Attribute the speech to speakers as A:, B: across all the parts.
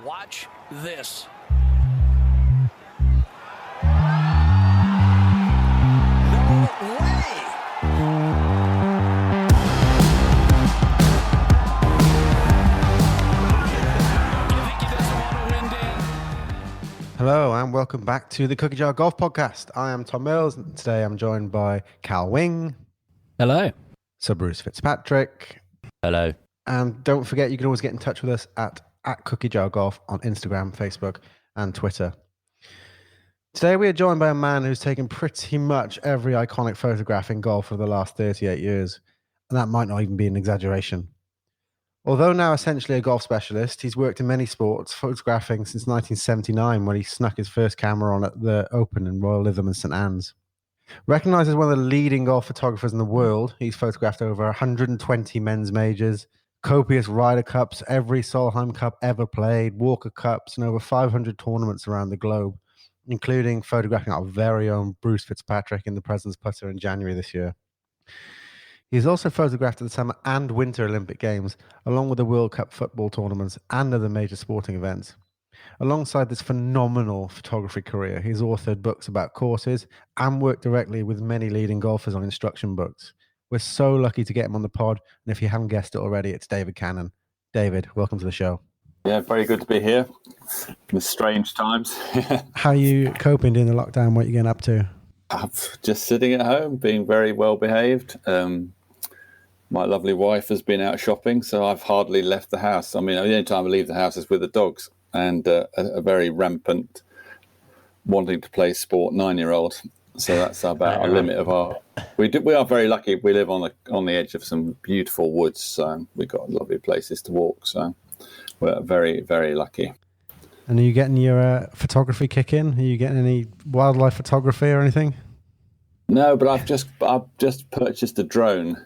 A: Watch this. No way!
B: Hello and welcome back to the Cookie Jar Golf Podcast. I am Tom Mills and today I'm joined by Cal Wing.
C: Hello.
B: Sir Bruce Fitzpatrick.
C: Hello.
B: And don't forget you can always get in touch with us at Cookie Jar Golf on Instagram, Facebook and Twitter. Today we are joined by a man who's taken pretty much every iconic photograph in golf for the last 38 years. And that might not even be an exaggeration. Although now essentially a golf specialist, he's worked in many sports, photographing since 1979 when he snuck his first camera on at the Open in Royal Lytham and St Anne's. Recognised as one of the leading golf photographers in the world, he's photographed over 120 men's majors, copious Ryder Cups, every Solheim Cup ever played, Walker Cups, and over 500 tournaments around the globe, including photographing our very own Bruce Fitzpatrick in the President's Putter in January this year. He's also photographed at the Summer and Winter Olympic Games, along with the World Cup football tournaments and other major sporting events. Alongside this phenomenal photography career, he's authored books about courses and worked directly with many leading golfers on instruction books. We're so lucky to get him on the pod, and if you haven't guessed it already, it's David Cannon. David, welcome to the show.
D: Yeah, very good to be here in strange times.
B: How are you coping during the lockdown? What are you getting up to?
D: I'm just sitting at home, being very well behaved. My lovely wife has been out shopping, so I've hardly left the house. I mean, the only time I leave the house is with the dogs and a very rampant, wanting to play sport 9-year-old. So that's about a limit of our. We are very lucky. We live on the edge of some beautiful woods, so we've got lovely places to walk. So we're very, very lucky.
B: And are you getting your photography kick in? Are you getting any wildlife photography or anything?
D: No, but I've just purchased a drone,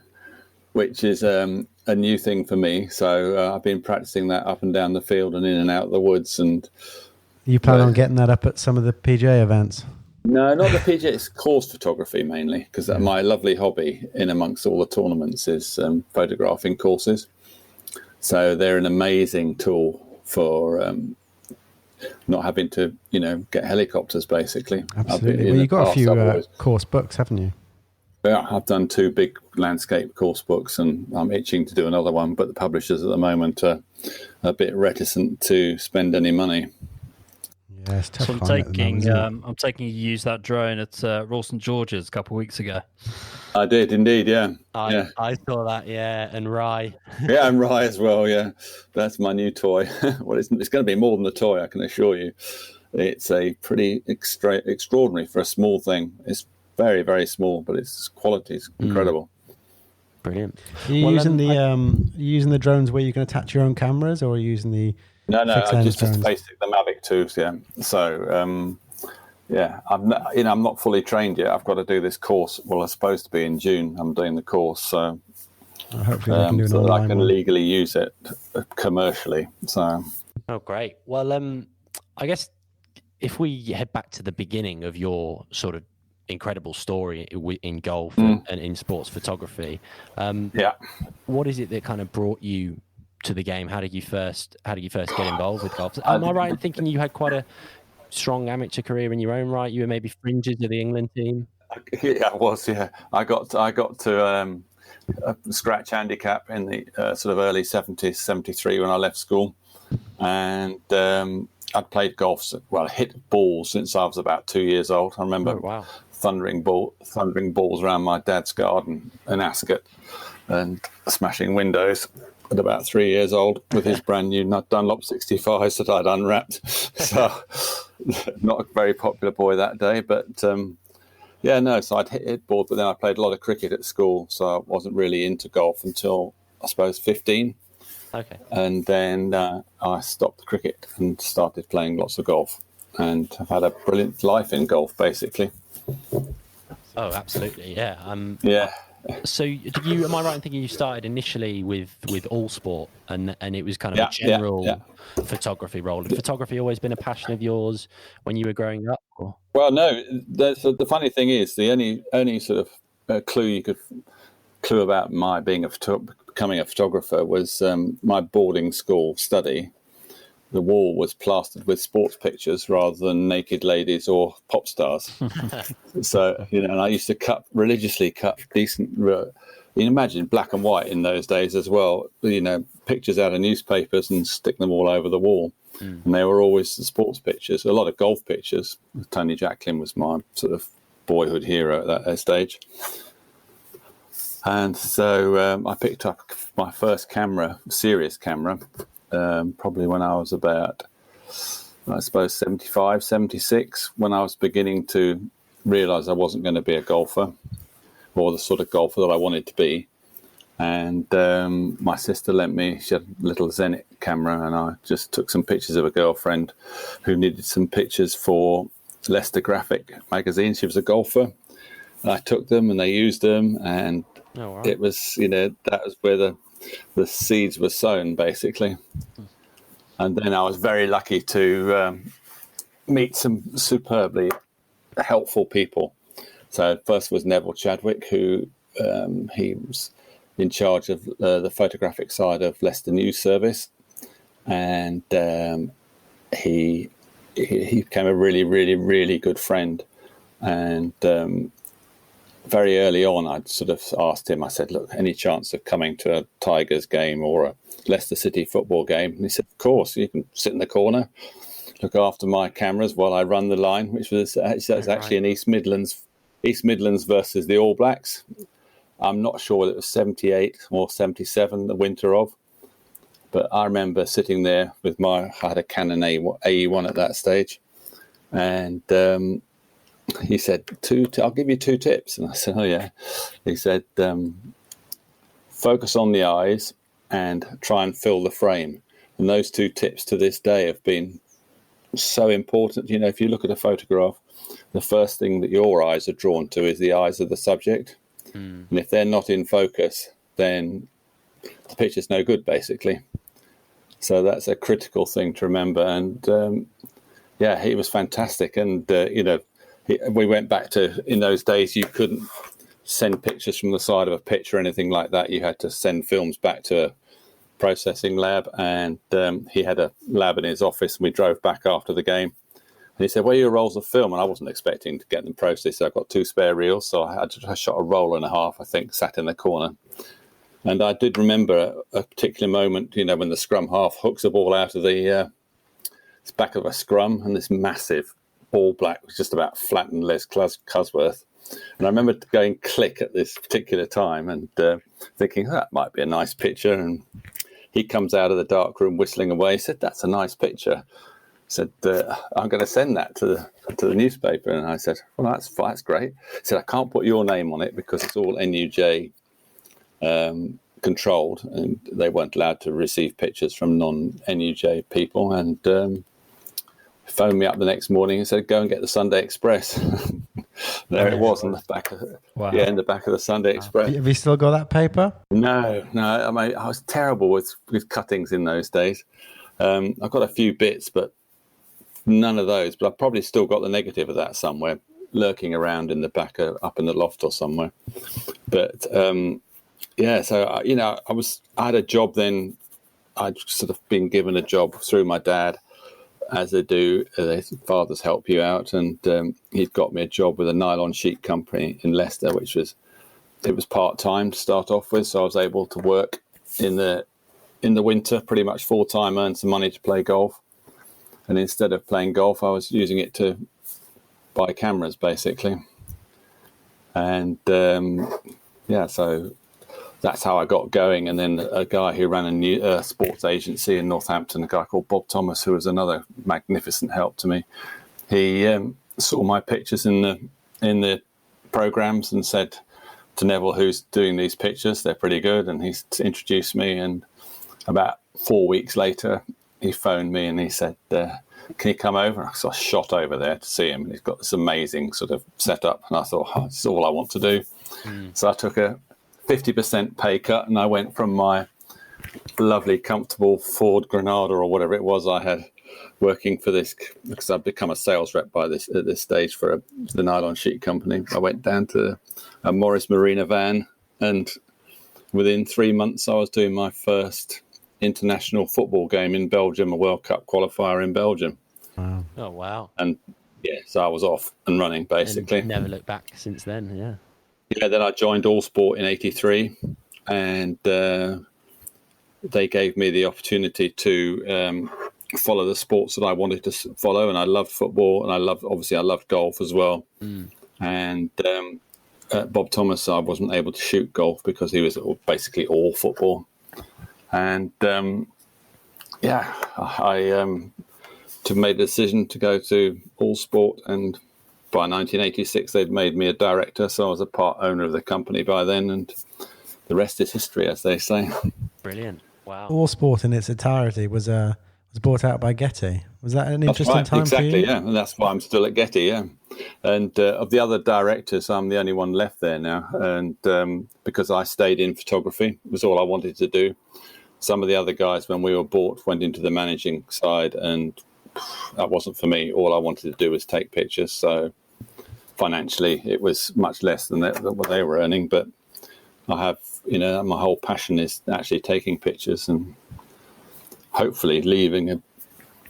D: which is a new thing for me. So I've been practicing that up and down the field and in and out of the woods. And
B: you plan on getting that up at some of the PGA events?
D: No, not the PGA. It's course photography mainly, because my lovely hobby in amongst all the tournaments is photographing courses. So they're an amazing tool for not having to, get helicopters, basically.
B: Absolutely. Well, you've got a few course books, haven't you?
D: Yeah, I've done 2 big landscape course books, and I'm itching to do another one, but the publishers at the moment are a bit reticent to spend any money.
B: Yeah, it's tough.
C: So I'm taking you to use that drone at Royal St George's a couple of weeks ago.
D: I did indeed, yeah.
E: I saw that, yeah, and Rye.
D: Yeah, and Rye as well, yeah. That's my new toy. Well, it's going to be more than a toy, I can assure you. It's a pretty extraordinary for a small thing. It's very, very small, but its quality is incredible.
E: Brilliant.
B: Are you using the drones where you can attach your own cameras, or are you using the
D: No, just basic the Mavic 2s, yeah. So, I'm not fully trained yet. I've got to do this course. Well, it's supposed to be in June. I'm doing the course, so
B: hopefully we can do an
D: so that I can
B: one.
D: legally use it commercially. So,
E: oh, great. Well, I guess if we head back to the beginning of your sort of incredible story in golf and in sports photography, what is it that kind of brought you to the game? How did you first get involved with golf? Am I right in thinking you had quite a strong amateur career in your own right? You were maybe fringes of the England team.
D: Yeah, I was. Yeah, I got to a scratch handicap in the sort of early 70s, 73 when I left school, and I'd played golf. Well, hit balls since I was about 2 years old. I remember thundering balls around my dad's garden in Ascot, and smashing windows at about 3 years old with his brand new Dunlop 65s that I'd unwrapped. So not a very popular boy that day, but so I'd hit balls, but then I played a lot of cricket at school, so I wasn't really into golf until, I suppose, 15.
E: Okay.
D: And then I stopped cricket and started playing lots of golf, and I've had a brilliant life in golf, basically.
E: Oh, absolutely, yeah.
D: Yeah.
E: So, am I right in thinking you started initially with all sport, and it was kind of a general photography role? Had photography always been a passion of yours when you were growing up? Or?
D: Well, no. The funny thing is, the only sort of clue about my becoming a photographer was my boarding school study the wall was plastered with sports pictures rather than naked ladies or pop stars. So, and I used to religiously cut decent, you can imagine black and white in those days as well, pictures out of newspapers and stick them all over the wall. And they were always the sports pictures, a lot of golf pictures. Tony Jacklin was my sort of boyhood hero at that stage. And so I picked up my first serious camera, probably when I was about, I suppose, 75, 76, when I was beginning to realise I wasn't going to be a golfer or the sort of golfer that I wanted to be. And my sister lent me, she had a little Zenit camera, and I just took some pictures of a girlfriend who needed some pictures for Leicester Graphic magazine. She was a golfer. And I took them and they used them, and it was, that was where the seeds were sown, basically. And then I was very lucky to meet some superbly helpful people. So first was Neville Chadwick, who he was in charge of the photographic side of Leicester News Service, and he became a really, really, really good friend. And very early on, I'd sort of asked him, I said, look, any chance of coming to a Tigers game or a Leicester City football game? And he said, of course, you can sit in the corner, look after my cameras while I run the line, which was actually in East Midlands versus the All Blacks. I'm not sure whether it was 78 or 77, the winter of. But I remember sitting there with I had a Canon AE1 at that stage. And he said, I'll give you 2 tips. And I said, oh, yeah. He said, focus on the eyes and try and fill the frame. And those 2 tips to this day have been so important. If you look at a photograph, the first thing that your eyes are drawn to is the eyes of the subject. And if they're not in focus, then the picture's no good, basically. So that's a critical thing to remember. And, he was fantastic. And, we went back to, in those days, you couldn't send pictures from the side of a picture or anything like that. You had to send films back to a processing lab. And he had a lab in his office, and we drove back after the game. And he said, where are your rolls of film? And I wasn't expecting to get them processed. So I've got 2 spare reels. So I shot a roll and a half, I think, sat in the corner. And I did remember a particular moment, when the scrum half hooks the ball out of the back of a scrum, and this massive All Black was just about flattened Les Cusworth. And I remember going click at this particular time and thinking, that might be a nice picture. And he comes out of the dark room whistling away. He said, that's a nice picture. Said, I'm going to send that to the newspaper. And I said, well, that's great. He said, I can't put your name on it because it's all NUJ controlled, and they weren't allowed to receive pictures from non-NUJ people. And phoned me up the next morning and said, go and get the Sunday Express. There it was in the back of in the back of the Sunday Express.
B: Have you still got that paper?
D: No. I mean, I was terrible with cuttings in those days. I've got a few bits, but none of those. But I've probably still got the negative of that somewhere, lurking around in the back, up in the loft or somewhere. But so I had a job then. I'd sort of been given a job through my dad, as they do. Fathers help you out, and he'd got me a job with a nylon sheet company in Leicester, which was part-time to start off with, so I was able to work in the winter pretty much full-time, earn some money to play golf. And instead of playing golf, I was using it to buy cameras, basically. And so that's how I got going. And then a guy who ran a sports agency in Northampton, a guy called Bob Thomas, who was another magnificent help to me. He saw my pictures in the programs and said to Neville, who's doing these pictures, they're pretty good. And he introduced me. And about 4 weeks later, he phoned me and he said, can you come over? So I shot over there to see him. And he's got this amazing sort of setup. And I thought, this is all I want to do. So I took a 50% pay cut, and I went from my lovely, comfortable Ford Granada or whatever it was I had, working for this, because I'd become a sales rep at this stage for the nylon sheet company. I went down to a Morris Marina van, and within 3 months I was doing my first international football game in Belgium, a World Cup qualifier in Belgium.
B: Wow.
E: Oh, wow.
D: And yeah, so I was off and running basically.
E: And never looked back since then, yeah.
D: Yeah, then I joined All Sport in '83, and they gave me the opportunity to follow the sports that I wanted to follow. And I loved football, and I loved golf as well. And Bob Thomas, I wasn't able to shoot golf because he was basically all football. And I made a decision to go to All Sport, and by 1986 they'd made me a director, so I was a part owner of the company by then, and the rest is history, as they say.
E: Brilliant. Wow.
B: All Sport in its entirety was bought out by Getty. Was that an interesting time
D: exactly,
B: for you?
D: Yeah, and that's why I'm still at Getty, yeah. And of the other directors, I'm the only one left there now, and because I stayed in photography, it was all I wanted to do. Some of the other guys, when we were bought, went into the managing side, and that wasn't for me. All I wanted to do was take pictures. So financially, it was much less than what they were earning. But I have, my whole passion is actually taking pictures and hopefully leaving a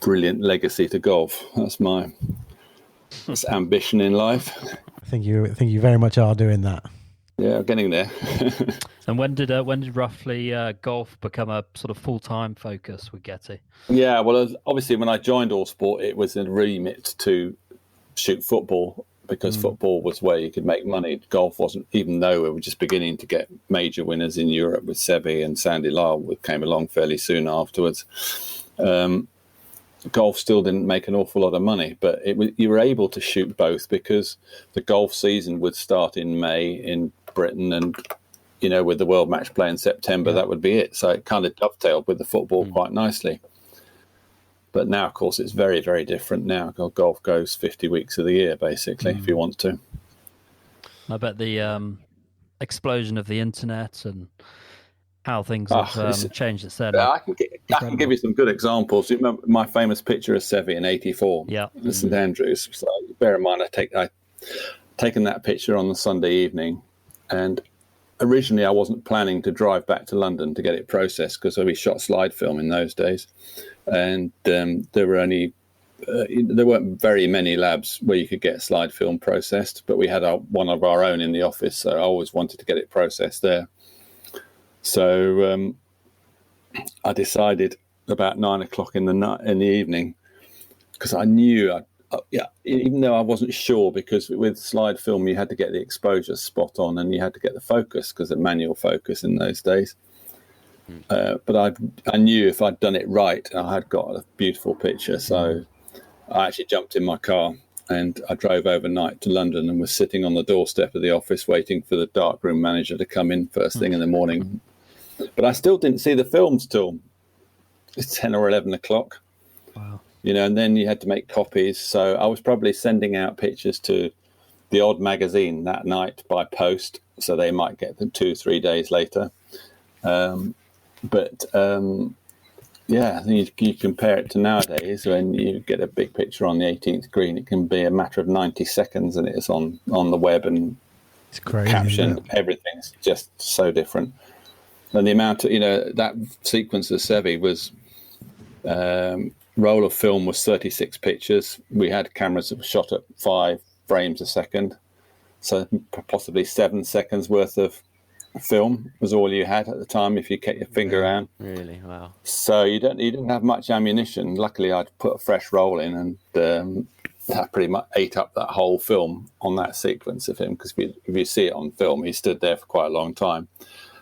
D: brilliant legacy to golf. That's my ambition in life.
B: I think you very much are doing that.
D: Yeah, getting there.
C: And when did roughly golf become a sort of full-time focus with Getty?
D: Yeah, well, obviously when I joined All Sport, it was a remit to shoot football, because football was where you could make money. Golf wasn't, even though we were just beginning to get major winners in Europe with Seve and Sandy Lyle, who came along fairly soon afterwards. Golf still didn't make an awful lot of money, but you were able to shoot both because the golf season would start in May in Britain, and with the World Match Play in September, that would be it. So it kind of dovetailed with the football quite nicely. But now, of course, it's very, very different now. Golf goes 50 weeks of the year, basically, if you want to.
C: I bet the explosion of the internet and how things have changed its then.
D: I can give you some good examples. You remember my famous picture of Seve in '84 at St Andrews. So bear in mind, I'd taken that picture on the Sunday evening, and originally I wasn't planning to drive back to London to get it processed, because we shot slide film in those days, and there weren't very many labs where you could get slide film processed, but we had one of our own in the office, so I always wanted to get it processed there. So I decided about 9 o'clock in the evening, because I knew, even though I wasn't sure, because with slide film you had to get the exposure spot on and you had to get the focus, because of manual focus in those days. But I knew if I'd done it right, I had got a beautiful picture. So I actually jumped in my car and I drove overnight to London and was sitting on the doorstep of the office waiting for the darkroom manager to come in first thing in the morning. But I still didn't see the films till 10 or 11 o'clock.
C: Wow.
D: And then you had to make copies. So I was probably sending out pictures to the odd magazine that night by post, so they might get them 2-3 days later. I think you compare it to nowadays, when you get a big picture on the 18th green, it can be a matter of 90 seconds and it's on the web and
B: it's crazy,
D: captioned. Everything's just so different. And the amount of, that sequence of Seve was, roll of film was 36 pictures. We had cameras that were shot at 5 frames a second. So possibly 7 seconds worth of film was all you had at the time if you kept your finger around.
E: Really? Wow.
D: So you didn't have much ammunition. Luckily, I'd put a fresh roll in, and that pretty much ate up that whole film on that sequence of him, because if you see it on film, he stood there for quite a long time.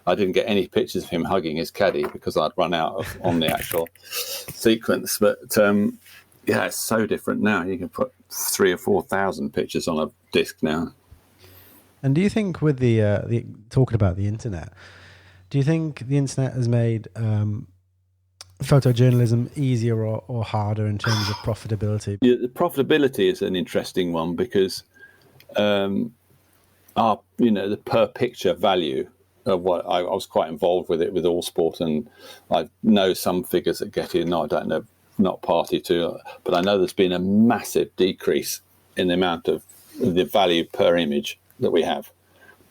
D: I didn't get any pictures of him hugging his caddy because I'd run out on the actual sequence. But it's so different now. You can put 3,000 or 4,000 pictures on a disc now.
B: And do you think, with the talking about the internet, do you think the internet has made photojournalism easier or harder in terms of profitability?
D: Yeah, the profitability is an interesting one, because the per picture value of what I was quite involved with it with All Sport, and I know some figures at Getty. No, I don't know, not party to, but I know there's been a massive decrease in the amount of the value per image that we have,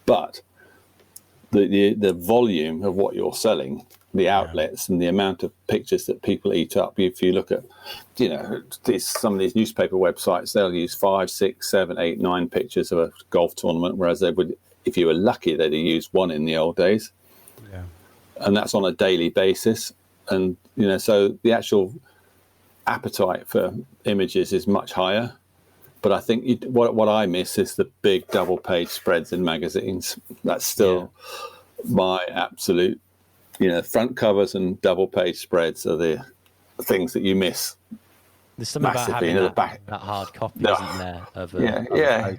D: but the volume of what you're selling the outlets and the amount of pictures that people eat up. If you look at, some of these newspaper websites, they'll use 5, 6, 7, 8, 9 pictures of a golf tournament, whereas they would, if you were lucky, they'd use 1 in the old days. Yeah. And that's on a daily basis. And, so the actual appetite for images is much higher. But I think what I miss is the big double-page spreads in magazines. That's still my absolute, front covers and double-page spreads are the things that you miss.
E: There's something about having that hard copy, isn't there, of a photo? Yeah.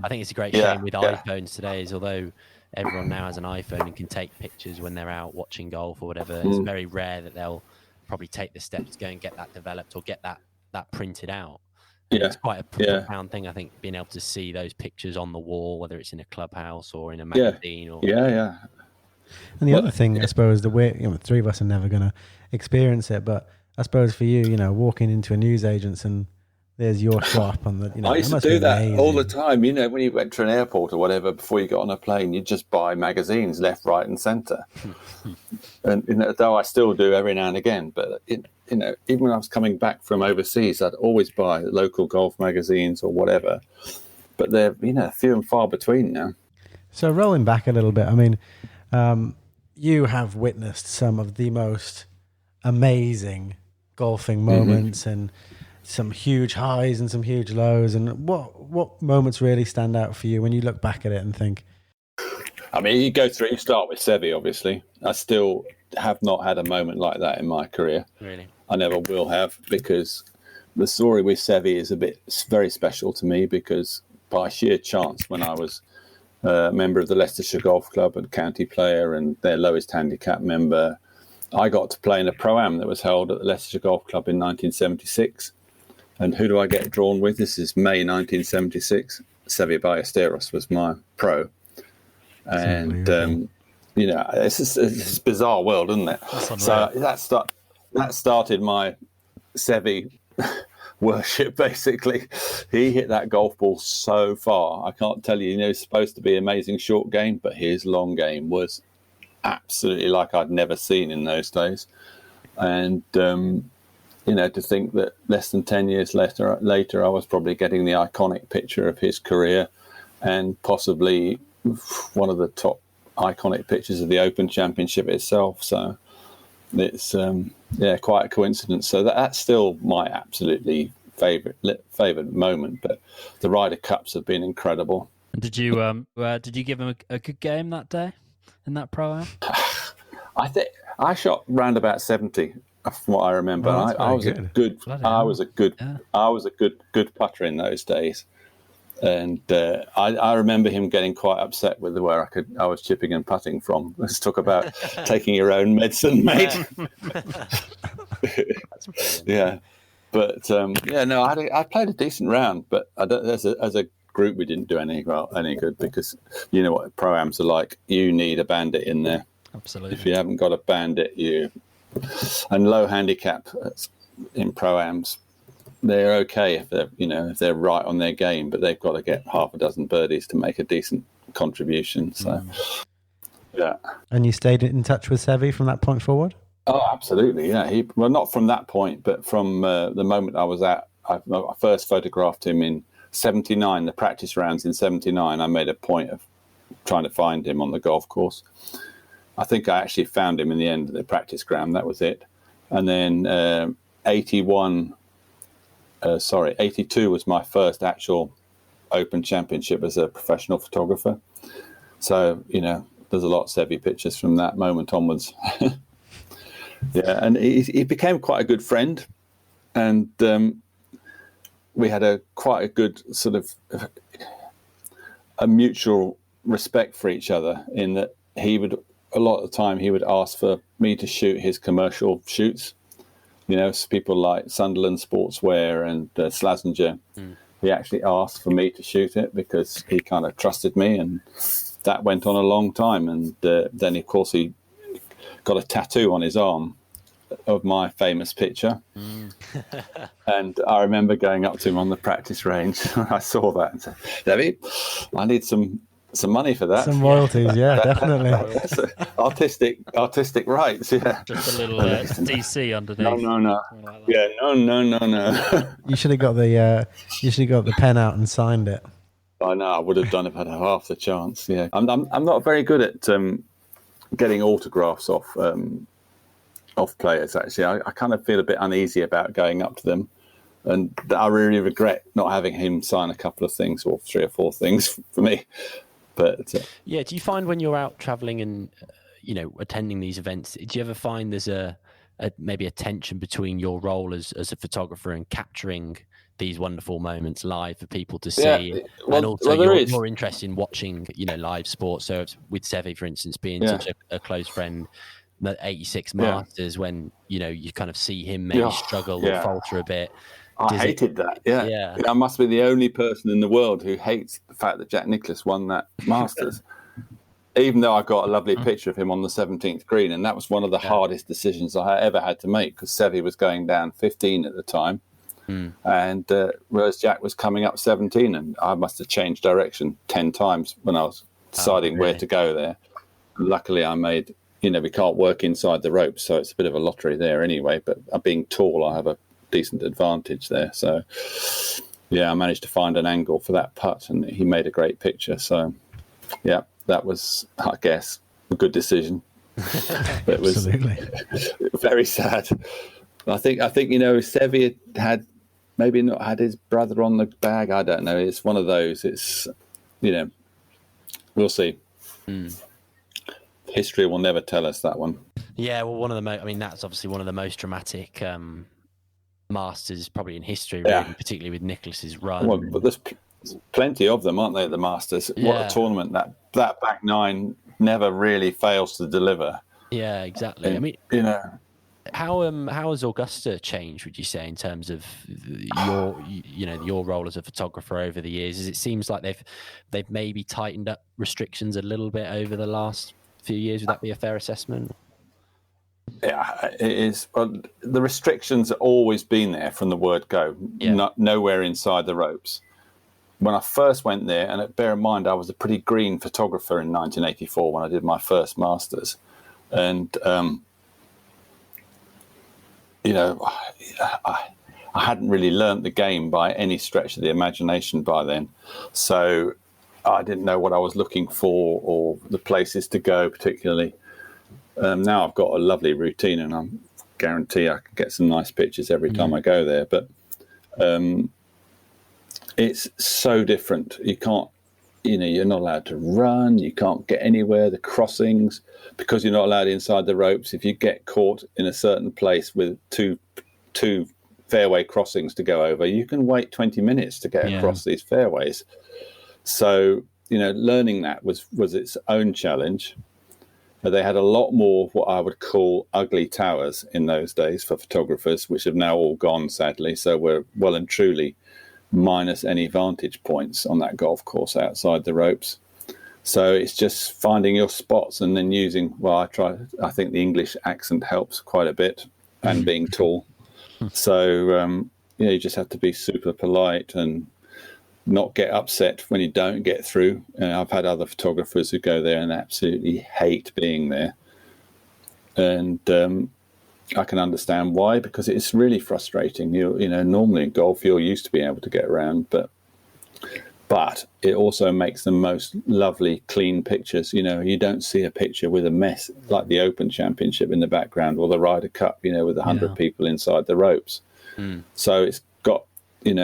E: I think it's a great shame with iPhones today, is although everyone now has an iPhone and can take pictures when they're out watching golf or whatever, it's very rare that they'll probably take the steps to go and get that developed or get that printed out. It's quite a profound thing, I think, being able to see those pictures on the wall, whether it's in a clubhouse or in a magazine.
B: And the other thing, I suppose, the way the three of us are never going to experience it, but I suppose for you, walking into a newsagent's and there's your shop on the.
D: I used to do that all the time. When you went to an airport or whatever, before you got on a plane, you'd just buy magazines left, right, and centre. And though I still do every now and again, but even when I was coming back from overseas, I'd always buy local golf magazines or whatever. But they're few and far between now.
B: So rolling back a little bit, I mean, you have witnessed some of the most amazing golfing moments and some huge highs and some huge lows. And what moments really stand out for you when you look back at it and think?
D: I mean, you start with Seve, obviously. I still have not had a moment like that in my career.
E: Really?
D: I never will have, because the story with Seve is very special to me, because by sheer chance, when I was a member of the Leicestershire Golf Club and county player and their lowest handicap member, I got to play in a Pro-Am that was held at the Leicestershire Golf Club in 1976. And who do I get drawn with? This is May 1976. Seve Ballesteros was my pro. And, it's a bizarre world, isn't it? So that started my Seve worship, basically. He hit that golf ball so far. I can't tell you, it's supposed to be an amazing short game, but his long game was absolutely like I'd never seen in those days. And, to think that less than 10 years later, I was probably getting the iconic picture of his career and possibly one of the top iconic pictures of the Open Championship itself. So it's quite a coincidence. So that's still my absolutely favourite moment. But the Ryder Cups have been incredible.
C: Did you give him a good game that day in that Pro-Am?
D: I think I shot round about 70. From what I remember, I was a good putter in those days, and I remember him getting quite upset with where I was chipping and putting from. Let's talk about taking your own medicine, mate. Yeah, but I played a decent round, but as a group we didn't do any good, because you know what Pro-Ams are like. You need a bandit in there.
C: Absolutely.
D: If you haven't got a bandit, and low handicap in Pro-Ams, they're okay if they're right on their game, but they've got to get half a dozen birdies to make a decent contribution. So, yeah. And
B: you stayed in touch with Seve from that point forward?
D: Oh, absolutely. Yeah. Not from that point, but from the moment I first photographed him in 79, the practice rounds in 79. I made a point of trying to find him on the golf course. I think I actually found him in the end of the practice ground. That was it. And then 82 was my first actual Open Championship as a professional photographer. So, there's a lot of Seve pictures from that moment onwards. Yeah, and he became quite a good friend. And we had quite a good sort of a mutual respect for each other, in that a lot of the time he would ask for me to shoot his commercial shoots. People like Sunderland Sportswear and Slazenger. He actually asked for me to shoot it because he kind of trusted me, and that went on a long time. And then, of course, he got a tattoo on his arm of my famous picture. And I remember going up to him on the practice range. I saw that and said, "David, I need some some money for that.
B: Some royalties, yeah, definitely.
D: That's artistic rights, yeah.
C: Just a little DC underneath.
D: No.
C: Like
D: Yeah, no.
B: You should have got the pen out and signed it.
D: I know, I would have done if I had half the chance. Yeah, I'm not very good at getting autographs off players. Actually, I kind of feel a bit uneasy about going up to them, and I really regret not having him sign a couple of things or 3 or 4 things for me. But
E: yeah, do you find when you're out traveling and attending these events, do you ever find there's maybe a tension between your role as a photographer and capturing these wonderful moments live for people to see, and also your interest in watching, live sports? So with Seve, for instance, being such a close friend, the 86 Masters, when you kind of see him maybe struggle or falter a bit.
D: I hated that. Yeah. I must be the only person in the world who hates the fact that Jack Nicklaus won that Masters. Even though I got a lovely picture of him on the 17th green, and that was one of the hardest decisions I ever had to make, because Seve was going down 15 at the time. And whereas Jack was coming up 17, and I must have changed direction 10 times when I was deciding where to go there. Luckily, I made, we can't work inside the ropes, so it's a bit of a lottery there anyway. But being tall, I have a decent advantage there. So, I managed to find an angle for that putt, and he made a great picture. So, that was, I guess, a good decision. It was very sad. I think Seve had maybe not had his brother on the bag. I don't know. It's one of those. It's we'll see. History will never tell us that one.
E: Yeah, well, that's obviously one of the most dramatic Masters probably in history, really, particularly with Nicklaus's run.
D: Well, but there's plenty of them, aren't there? The Masters. Yeah. What a tournament! That back nine never really fails to deliver.
E: Yeah, exactly.
D: And,
E: I mean, how has Augusta changed, would you say, in terms of your role as a photographer over the years? As it seems like they've maybe tightened up restrictions a little bit over the last few years. Would that be a fair assessment?
D: Yeah, it is. Well, the restrictions have always been there from the word go. Nowhere inside the ropes. When I first went there, and bear in mind I was a pretty green photographer in 1984 when I did my first Masters, and I hadn't really learnt the game by any stretch of the imagination by then. So I didn't know what I was looking for or the places to go particularly. Now I've got a lovely routine, and I guarantee I can get some nice pictures every time I go there. But it's so different. You can't, you're not allowed to run. You can't get anywhere. The crossings, because you're not allowed inside the ropes. If you get caught in a certain place with two fairway crossings to go over, you can wait 20 minutes to get across these fairways. So, learning that was its own challenge. They had a lot more what I would call ugly towers in those days for photographers, which have now all gone, sadly. So we're well and truly minus any vantage points on that golf course outside the ropes. So it's just finding your spots and then using, I think the English accent helps quite a bit, and being tall. So, you just have to be super polite and not get upset when you don't get through. I've had other photographers who go there and absolutely hate being there. And I can understand why, because it's really frustrating. Normally in golf, you're used to being able to get around, but it also makes the most lovely, clean pictures. You don't see a picture with a mess like the Open Championship in the background or the Ryder Cup, with 100 people inside the ropes. So it's got, and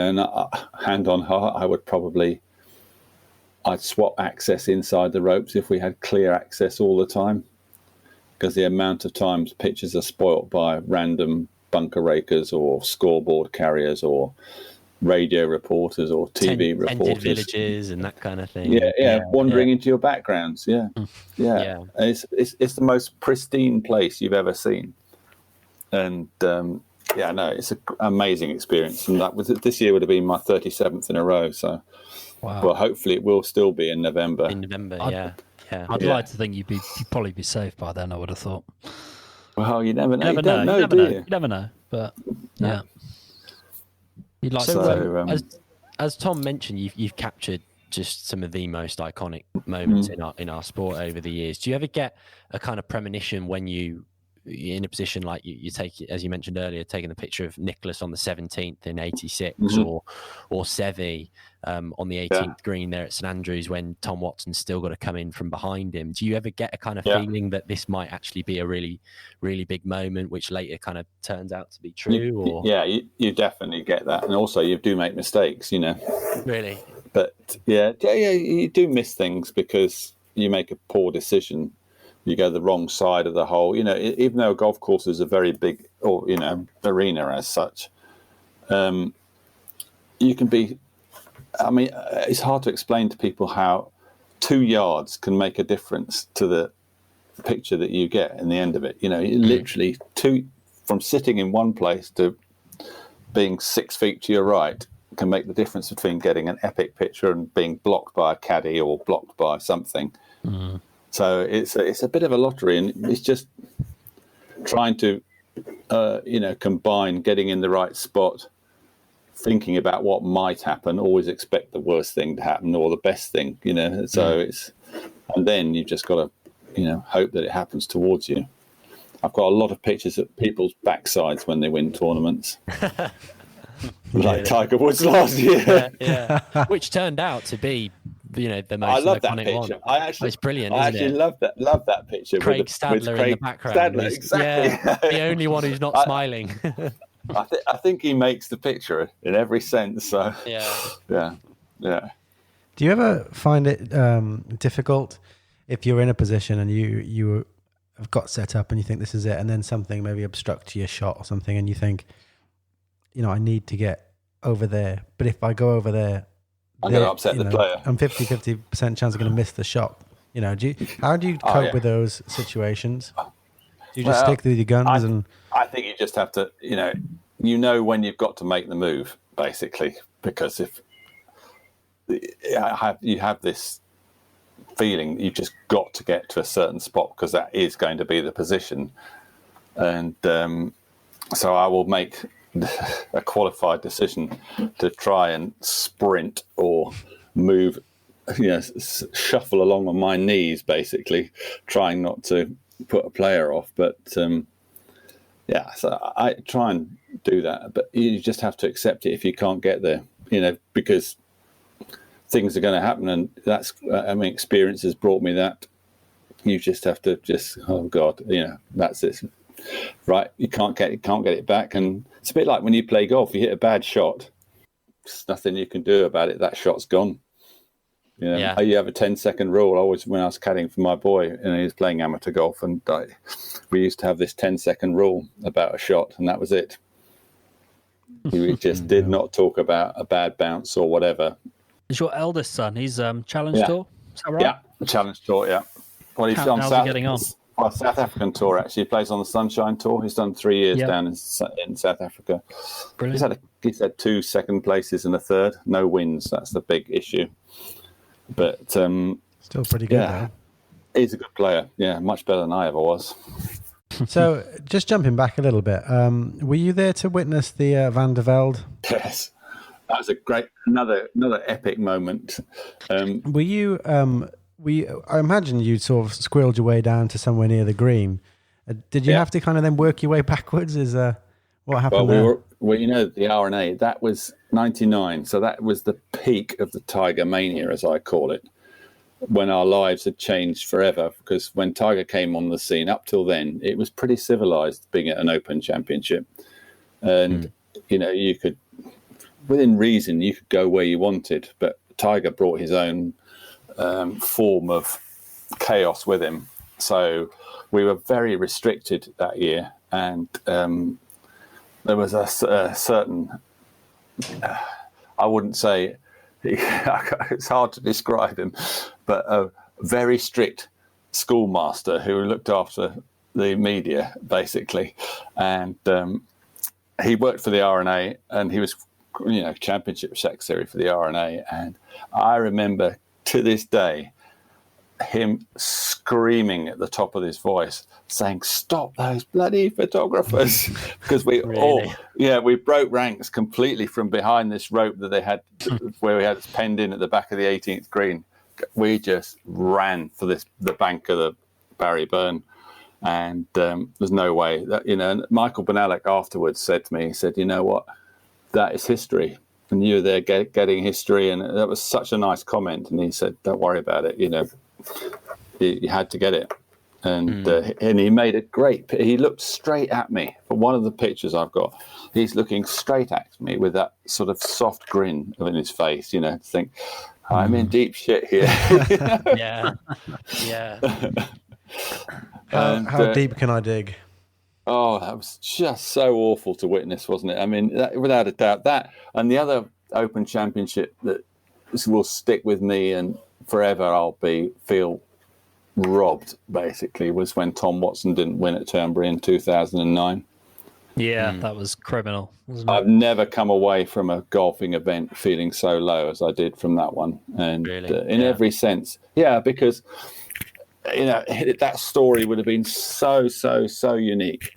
D: hand on heart, I'd swap access inside the ropes if we had clear access all the time, because the amount of times pictures are spoilt by random bunker rakers or scoreboard carriers or radio reporters or TV reporters,
E: villages and that kind of thing. Wandering into your backgrounds. It's the most pristine place you've ever seen, and it's an amazing experience. And this year would have been my 37th in a row. So, well, hopefully it will still be in November.
C: I'd like to think you'd probably be safe by then. I would have thought.
D: Well, you never know. You don't know, do you?
C: You never know. But you'd like
E: to. As Tom mentioned, you've captured just some of the most iconic moments in our sport over the years. Do you ever get a kind of premonition when you're in a position like you take, as you mentioned earlier, taking the picture of Nicklaus on the 17th in '86, or Seve on the 18th green there at St Andrews when Tom Watson's still got to come in from behind him? Do you ever get a kind of feeling that this might actually be a really, really big moment, which later kind of turns out to be true?
D: You definitely get that, and also you do make mistakes,
E: Really.
D: But you do miss things because you make a poor decision. You go the wrong side of the hole. Even though a golf course is a very big, or arena as such, you can be. I mean, it's hard to explain to people how 2 yards can make a difference to the picture that you get in the end of it. Literally from sitting in one place to being 6 feet to your right can make the difference between getting an epic picture and being blocked by a caddy or blocked by something. So it's a bit of a lottery, and it's just trying to combine getting in the right spot, thinking about what might happen, always expect the worst thing to happen or the best thing, so and then you've just got to hope that it happens towards you. I've got a lot of pictures of people's backsides when they win tournaments. Like Tiger Woods last year.
E: Which turned out to be, the most
D: I love that
E: iconic
D: picture.
E: It's brilliant.
D: I
E: isn't
D: actually
E: it?
D: love that picture.
E: Craig Stadler in the background.
D: Stadler, exactly.
E: The only one who's not smiling.
D: I think he makes the picture in every sense. So yeah.
B: Do you ever find it difficult if you're in a position and you have got set up and you think this is it, and then something maybe obstructs your shot or something, and you think, I need to get over there, but if I go over there,
D: I'm going to upset the player.
B: I'm 50% chance I'm going to miss the shot. How do you cope with those situations? Do you just stick with your guns?
D: I think you just have to, when you've got to make the move, basically, because if you have this feeling you've just got to get to a certain spot because that is going to be the position, and so I will make a qualified decision to try and sprint or move, shuffle along on my knees, basically, trying not to put a player off. But so I try and do that. But you just have to accept it if you can't get there, because things are going to happen, and that's. Experience has brought me that. You just have to oh God, that's it. Right, you can't get it back, and it's a bit like when you play golf. You hit a bad shot, there's nothing you can do about it. That shot's gone. You have a 10-second rule. Always, when I was caddying for my boy, and he was playing amateur golf, and we used to have this 10-second rule about a shot, and that was it. We just did not talk about a bad bounce or whatever.
C: Is your eldest son? He's Challenge Tour. Is that right?
D: Yeah, Challenge Tour. Yeah. Well, he's
C: how's he getting on?
D: Well, South African Tour, actually. He plays on the Sunshine Tour. He's done 3 years down in South Africa.
C: Brilliant.
D: He's had 2 second places and a third. No wins. That's the big issue. But
B: still pretty good, though.
D: He's a good player. Yeah, much better than I ever was.
B: So, just jumping back a little bit, were you there to witness the Van der Velde?
D: Yes. That was a great, another epic moment.
B: Were you... I imagine you sort of squirreled your way down to somewhere near the green. Did you have to kind of then work your way backwards? Is what happened there?
D: The R&A, that was 99. So that was the peak of the Tiger mania, as I call it, when our lives had changed forever. Because when Tiger came on the scene, up till then, it was pretty civilized being at an Open Championship. And, you could, within reason, you could go where you wanted. But Tiger brought his own form of chaos with him, so we were very restricted that year, and there was a certain I wouldn't say it's hard to describe him, but a very strict schoolmaster who looked after the media, basically, and he worked for the R&A, and he was championship secretary for the R&A, and I remember to this day, him screaming at the top of his voice, saying, "Stop those bloody photographers!" Because we we broke ranks completely from behind this rope that they had, where we had it penned in at the back of the 18th green. We just ran for the bank of the Barry Burn, and there's no way that, and Michael Benalek afterwards said to me, he said, "You know what? That is history." And you're there getting history, and that was such a nice comment. And he said, "Don't worry about it. You had to get it." And he made it great. He looked straight at me. For one of the pictures I've got, he's looking straight at me with that sort of soft grin in his face. To think, I'm in deep shit here.
E: Yeah.
B: How deep can I dig?
D: Oh, that was just so awful to witness, wasn't it? I mean, without a doubt, that and the other Open Championship that will stick with me and forever I'll feel robbed, basically, was when Tom Watson didn't win at Turnberry in 2009.
C: Yeah, that was criminal, wasn't it?
D: I've never come away from a golfing event feeling so low as I did from that one. And
E: really?
D: In every sense. Yeah, because that story would have been so unique.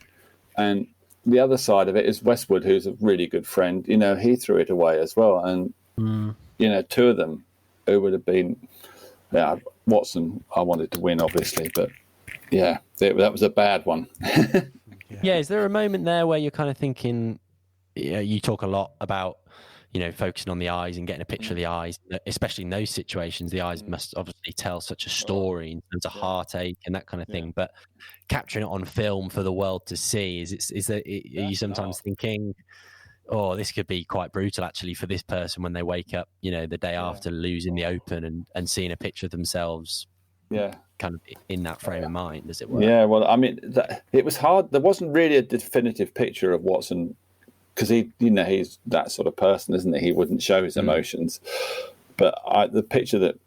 D: And the other side of it is Westwood, who's a really good friend. He threw it away as well. And, two of them who would have been, Watson, I wanted to win, obviously. But, that was a bad one.
E: Yeah, is there a moment there where you're kind of thinking, you talk a lot about, focusing on the eyes and getting a picture of the eyes, especially in those situations, the eyes must obviously tell such a story in terms of heartache and that kind of thing. But capturing it on film for the world to see, are you sometimes thinking, oh, this could be quite brutal actually for this person when they wake up, the day after losing the Open and seeing a picture of themselves, kind of in that frame of mind, as it were.
D: Yeah, well, I mean, it was hard. There wasn't really a definitive picture of Watson, because he's that sort of person, isn't he? He wouldn't show his emotions. But the picture that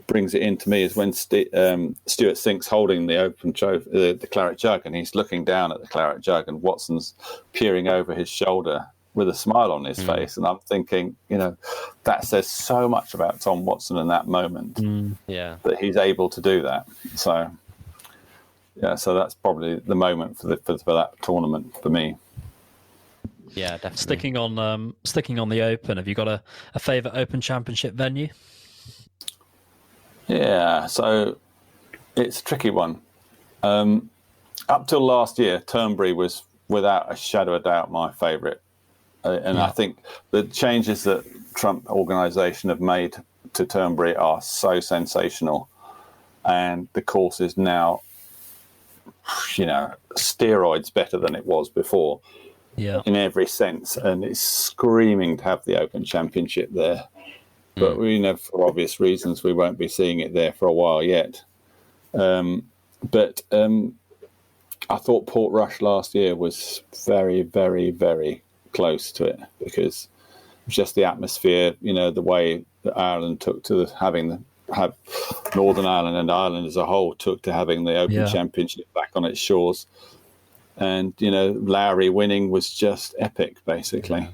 D: brings it in to me is when Stuart Sink's holding the Open trophy, the claret jug, and he's looking down at the claret jug, and Watson's peering over his shoulder with a smile on his face. And I'm thinking, that says so much about Tom Watson in that moment. That he's able to do that. So, so that's probably the moment for that tournament for me.
E: Yeah, definitely.
C: Sticking on the Open, have you got a favourite Open Championship venue?
D: Yeah, so it's a tricky one. Up till last year, Turnberry was without a shadow of doubt my favourite. I think the changes that Trump organisation have made to Turnberry are so sensational. And the course is now, steroids better than it was before. Yeah, in every sense, and it's screaming to have the Open Championship there. But for obvious reasons, we won't be seeing it there for a while yet. But I thought Portrush last year was very, very, very close to it, because just the atmosphere, the way that Ireland took to have Northern Ireland and Ireland as a whole took to having the Open Championship back on its shores. And, Lowry winning was just epic, basically.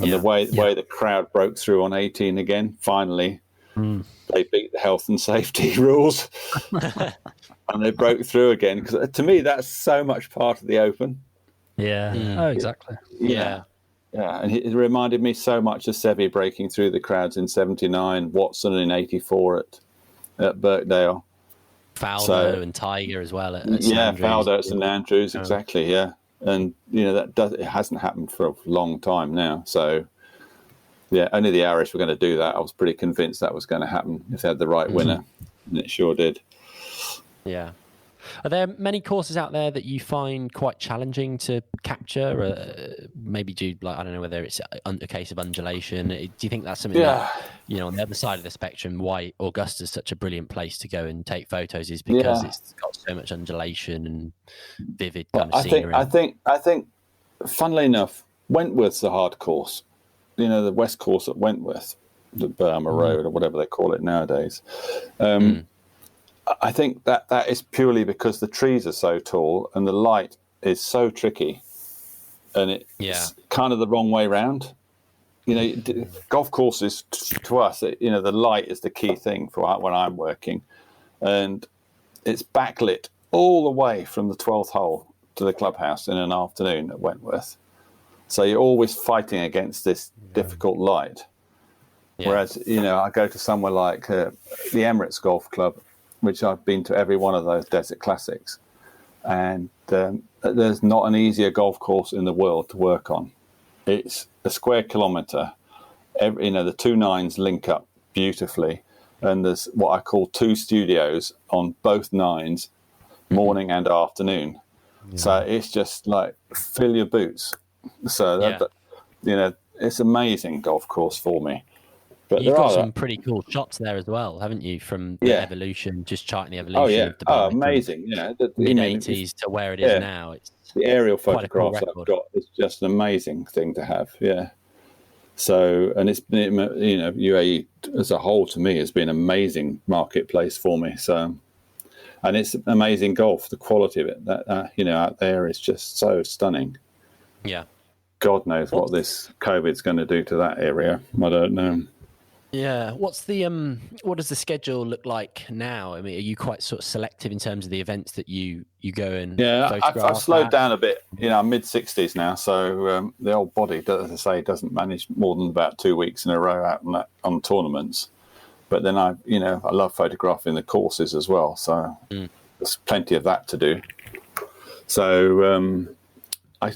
D: And the way the crowd broke through on 18 again, finally, they beat the health and safety rules. And they broke through again. Because to me, that's so much part of the Open.
C: Yeah. Oh, exactly.
D: Yeah. And it reminded me so much of Seve breaking through the crowds in 79, Watson in 84 at Birkdale.
E: Faldo and Tiger as well.
D: Faldo at St Andrews, exactly. Yeah, and it hasn't happened for a long time now. So, only the Irish were going to do that. I was pretty convinced that was going to happen if they had the right winner, and it sure did.
E: Yeah. Are there many courses out there that you find quite challenging to capture? Maybe due, I don't know whether it's a case of undulation. Do you think that's something that, on the other side of the spectrum, why Augusta is such a brilliant place to go and take photos is because it's got so much undulation and vivid kind of scenery?
D: I think, funnily enough, Wentworth's a hard course. The West Course at Wentworth, the Burma Road or whatever they call it nowadays. I think that is purely because the trees are so tall and the light is so tricky, and it's kind of the wrong way round. Golf courses to us, the light is the key thing for when I'm working, and it's backlit all the way from the 12th hole to the clubhouse in an afternoon at Wentworth. So you're always fighting against this difficult light. Yeah. Whereas, I go to somewhere like the Emirates Golf Club, which I've been to every one of those Desert Classics. And there's not an easier golf course in the world to work on. It's a square kilometre. The 2 nines link up beautifully. And there's what I call 2 studios on both nines, morning and afternoon. Yeah. So it's just like, fill your boots. So, it's amazing golf course for me.
E: But you've got some pretty cool shots there as well, haven't you? From the evolution, just charting the evolution of the bike.
D: Amazing.
E: The mid-'80s to where it is now. It's
D: the aerial photographs I've got is just an amazing thing to have. Yeah. So, and it's been, UAE as a whole to me has been an amazing marketplace for me. So, and it's amazing golf. The quality of it, out there is just so stunning.
E: Yeah.
D: God knows what this COVID's going to do to that area. I don't know.
E: Yeah. What does the schedule look like now? I mean, are you quite sort of selective in terms of the events that you go and photograph?
D: I've slowed down a bit. I'm mid-60s now, so the old body, as I say, doesn't manage more than about 2 weeks in a row out on tournaments. But then I love photographing the courses as well, so there's plenty of that to do. So I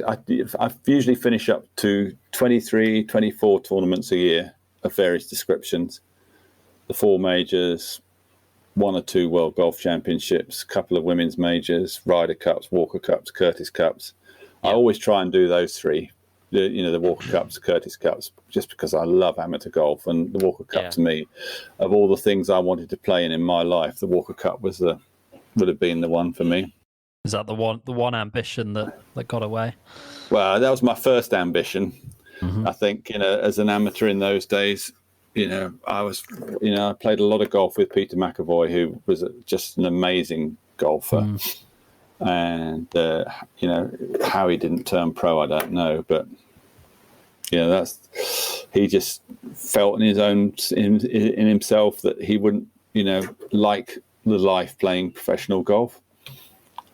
D: usually finish up to 23, 24 tournaments a year of various descriptions. The 4 majors, 1 or 2 World Golf Championships, a couple of women's majors, Ryder Cups, Walker Cups, Curtis Cups. Yeah. I always try and do those 3, the Walker Cups, Curtis Cups, just because I love amateur golf. And the Walker Cup to me, of all the things I wanted to play in my life, the Walker Cup would have been the one for me.
C: Is that the one ambition that got away?
D: Well, that was my first ambition. Mm-hmm. I think, as an amateur in those days, I played a lot of golf with Peter McAvoy, who was just an amazing golfer. And, how he didn't turn pro, I don't know. But, he just felt in himself that he wouldn't, like the life playing professional golf.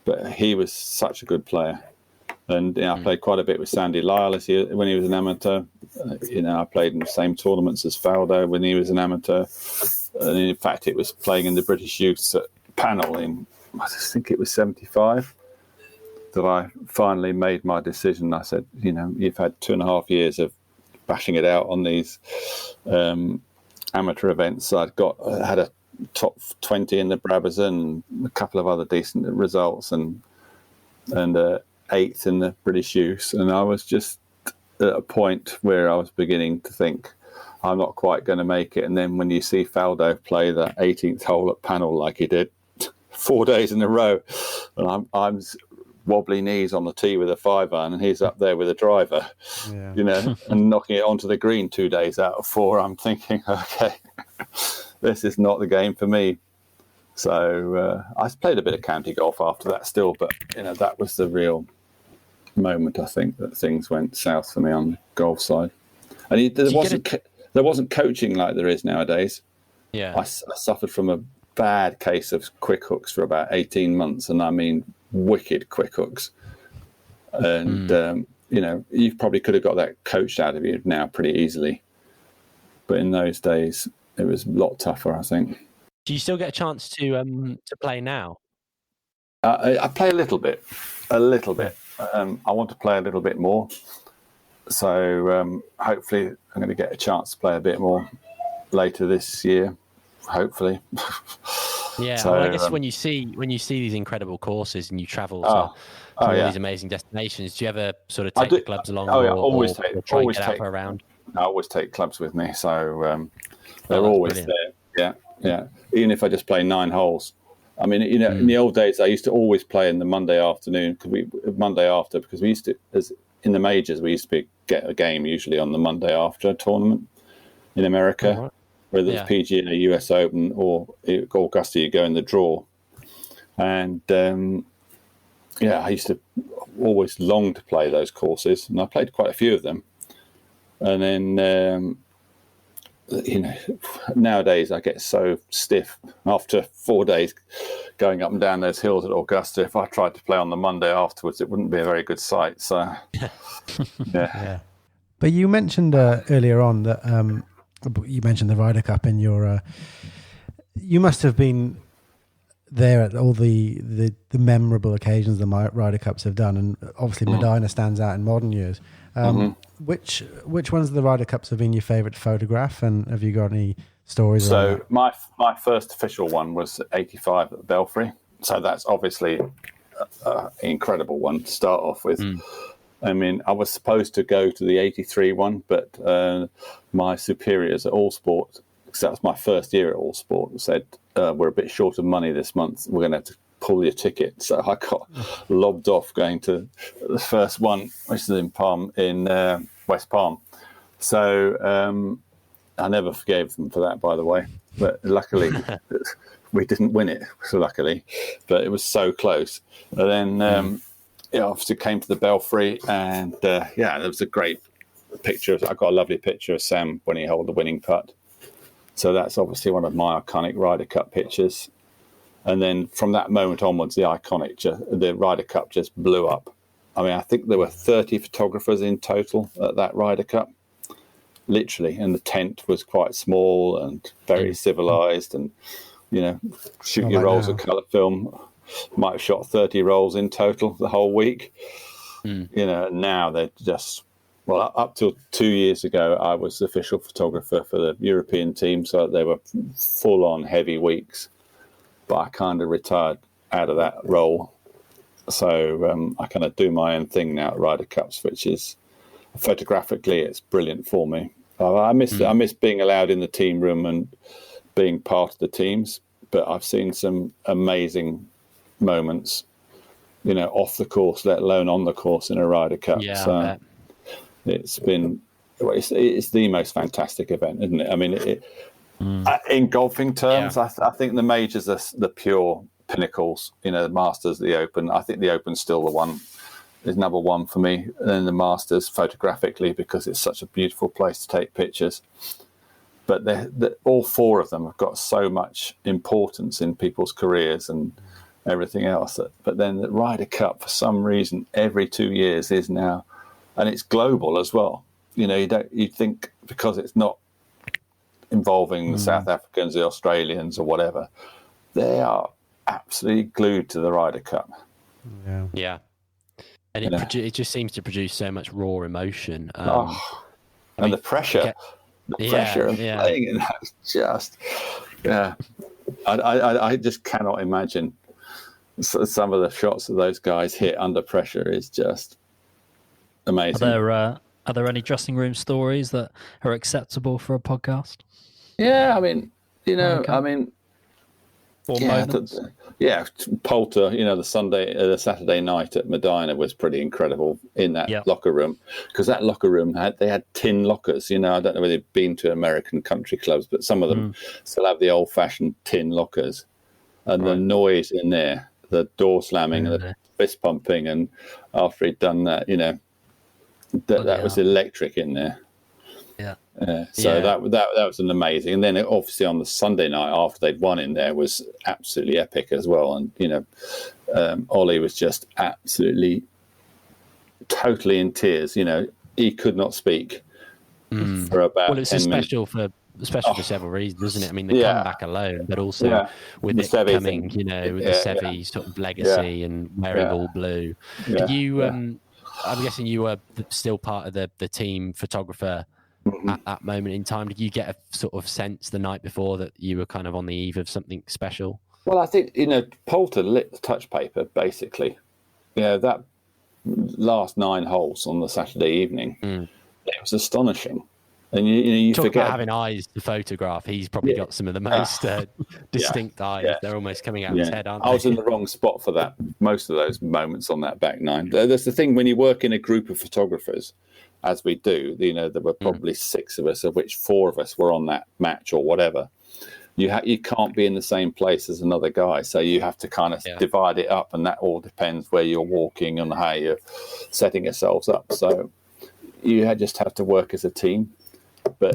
D: But he was such a good player. And I played quite a bit with Sandy Lyle when he was an amateur. I played in the same tournaments as Velde when he was an amateur. And in fact, it was playing in the British Youth panel in, I think it was 75, that I finally made my decision. I said, you've had 2.5 years of bashing it out on these amateur events. I had a top 20 in the Brabazon, a couple of other decent results, and 8th in the British Youth, and I was just at a point where I was beginning to think I'm not quite going to make it. And then when you see Faldo play the 18th hole at panel like he did 4 days in a row, and I'm wobbly knees on the tee with a 5-iron, and he's up there with a driver, and knocking it onto the green 2 days out of 4, I'm thinking, okay, this is not the game for me. So I played a bit of county golf after that still, but that was the real moment, I think, that things went south for me on the golf side. And there wasn't coaching like there is nowadays. Yeah, I suffered from a bad case of quick hooks for about 18 months, and I mean wicked quick hooks. And you probably could have got that coached out of you now pretty easily, but in those days it was a lot tougher, I think.
E: Do you still get a chance to play now?
D: I play a little bit. I want to play a little bit more. So hopefully I'm going to get a chance to play a bit more later this year, hopefully.
E: Yeah, so, well, I guess when you see these incredible courses and you travel to all these amazing destinations, do you ever sort of take the clubs along?
D: I always
E: take around.
D: I always take clubs with me, so they're always brilliant. There. Yeah. Even if I just play 9 holes. I mean, in the old days, I used to always play in the Monday afternoon because we used to, as in the majors, we used to get a game usually on the Monday after a tournament in America, whether it's PGA, US Open, or Augusta, you go in the draw. And I used to always long to play those courses, and I played quite a few of them. And then nowadays I get so stiff after 4 days going up and down those hills at Augusta. If I tried to play on the Monday afterwards, it wouldn't be a very good sight. So, yeah.
B: But you mentioned earlier on that you mentioned the Ryder Cup in your. You must have been there at all the memorable occasions the Ryder Cups have done, and obviously Medinah stands out in modern years. Which ones of the Ryder Cups have been your favourite to photograph, and have you got any stories?
D: So my first official one was '85 at the Belfry. So that's obviously an incredible one to start off with. I mean, I was supposed to go to the '83 one, but my superiors at All Sport, because that was my first year at All Sport, said we're a bit short of money this month. We're going to have to pull your ticket. So I got lobbed off going to the first one, which is in West Palm. So I never forgave them for that, by the way. But luckily, we didn't win it. So luckily, but it was so close. And then obviously came to the Belfry, and there was a great picture. I got a lovely picture of Sam when he held the winning putt. So that's obviously one of my iconic Ryder Cup pictures. And then from that moment onwards, the Ryder Cup just blew up. I mean, I think there were 30 photographers in total at that Ryder Cup, literally. And the tent was quite small and very civilized. And, shoot your rolls of colour film. Might have shot 30 rolls in total the whole week. Now they're just... Well, up till 2 years ago, I was the official photographer for the European team. So they were full-on heavy weeks. But I kind of retired out of that role. So I kind of do my own thing now at Ryder Cups, which is photographically, it's brilliant for me. I miss being allowed in the team room and being part of the teams. But I've seen some amazing moments, off the course, let alone on the course in a Ryder Cup.
E: Yeah,
D: so it's been, it's the most fantastic event, isn't it? I mean, in golfing terms, I think the majors are the pure pinnacles. The Masters, the Open. I think the Open's still the one, is number one for me. And then the Masters photographically, because it's such a beautiful place to take pictures. But all four of them have got so much importance in people's careers and everything else. But then the Ryder Cup, for some reason, every 2 years is now, and it's global as well. You think because it's not involving the South Africans, the Australians, or whatever, they are absolutely glued to the Ryder Cup.
E: Yeah. And it just seems to produce so much raw emotion.
D: The pressure. The pressure of playing in that is just, I just cannot imagine some of the shots that those guys hit under pressure is just amazing.
C: Are there any dressing room stories that are acceptable for a podcast?
D: Yeah, I mean, Poulter, the Saturday night at Medinah was pretty incredible in that locker room, because that locker room they had tin lockers. I don't know whether you've been to American country clubs, but some of them still have the old-fashioned tin lockers, and the noise in there, the door slamming and the fist pumping, and after he'd done that, that was electric in there. That was an amazing, and then obviously on the Sunday night after they'd won in there was absolutely epic as well. And Ollie was just absolutely totally in tears. He could not speak for about.
E: Well, it's 10 special minutes. For several reasons, isn't it? I mean, the comeback alone, but also with it Seve coming, with the Seve sort of legacy and wearing all blue. Yeah. I'm guessing you were still part of the team photographer at that moment in time. Did you get a sort of sense the night before that you were kind of on the eve of something special?
D: Well, I think, Poulter lit the touch paper, basically. That last 9 holes on the Saturday evening, it was astonishing. And you
E: talk
D: forget
E: about having eyes to photograph. He's probably got some of the most distinct eyes. Yeah. They're almost coming out of his head, aren't they?
D: I was in the wrong spot for that. Most of those moments on that back 9. That's the thing, when you work in a group of photographers, as we do, there were probably 6 of us, of which 4 of us were on that match or whatever. You can't be in the same place as another guy, so you have to kind of divide it up, and that all depends where you're walking and how you're setting yourselves up. So you just have to work as a team. But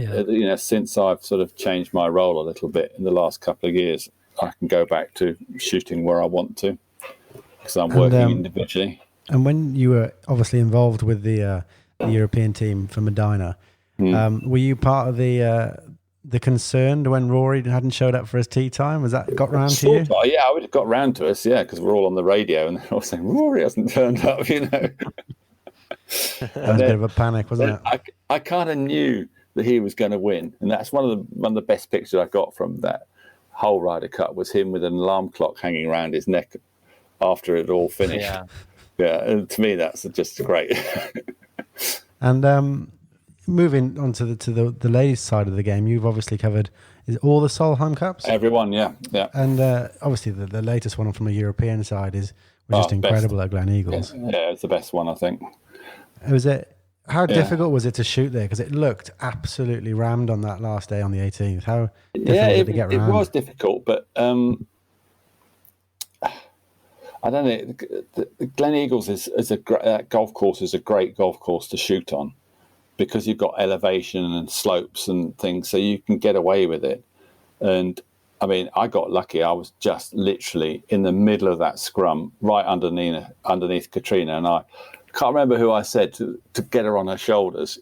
D: since I've sort of changed my role a little bit in the last couple of years, I can go back to shooting where I want to because I'm working individually.
B: And when you were obviously involved with the European team for Medinah, were you part of the concern when Rory hadn't showed up for his tea time? Was that got round to you?
D: Yeah, I would have got round to us, because we're all on the radio and they're all saying, Rory hasn't turned up,
B: That was a bit of a panic, wasn't it?
D: I kind of knew that he was going to win. And that's one of the best pictures I got from that whole Ryder Cup was him with an alarm clock hanging around his neck after it all finished. Yeah, and to me, that's just great.
B: And moving on to the ladies' side of the game, you've obviously covered all the Solheim Cups.
D: Everyone, yeah.
B: And obviously the latest one from a European side was just incredible at Glen Eagles.
D: Yeah, it's the best one, I think.
B: How difficult was it to shoot there? Because it looked absolutely rammed on that last day on the 18th. How difficult was it to get around?
D: It was difficult, but I don't know. The Glen Eagles that golf course is a great golf course to shoot on, because you've got elevation and slopes and things, so you can get away with it. And I mean, I got lucky. I was just literally in the middle of that scrum, right underneath Katrina, and I can't remember who I said to get her on her shoulders,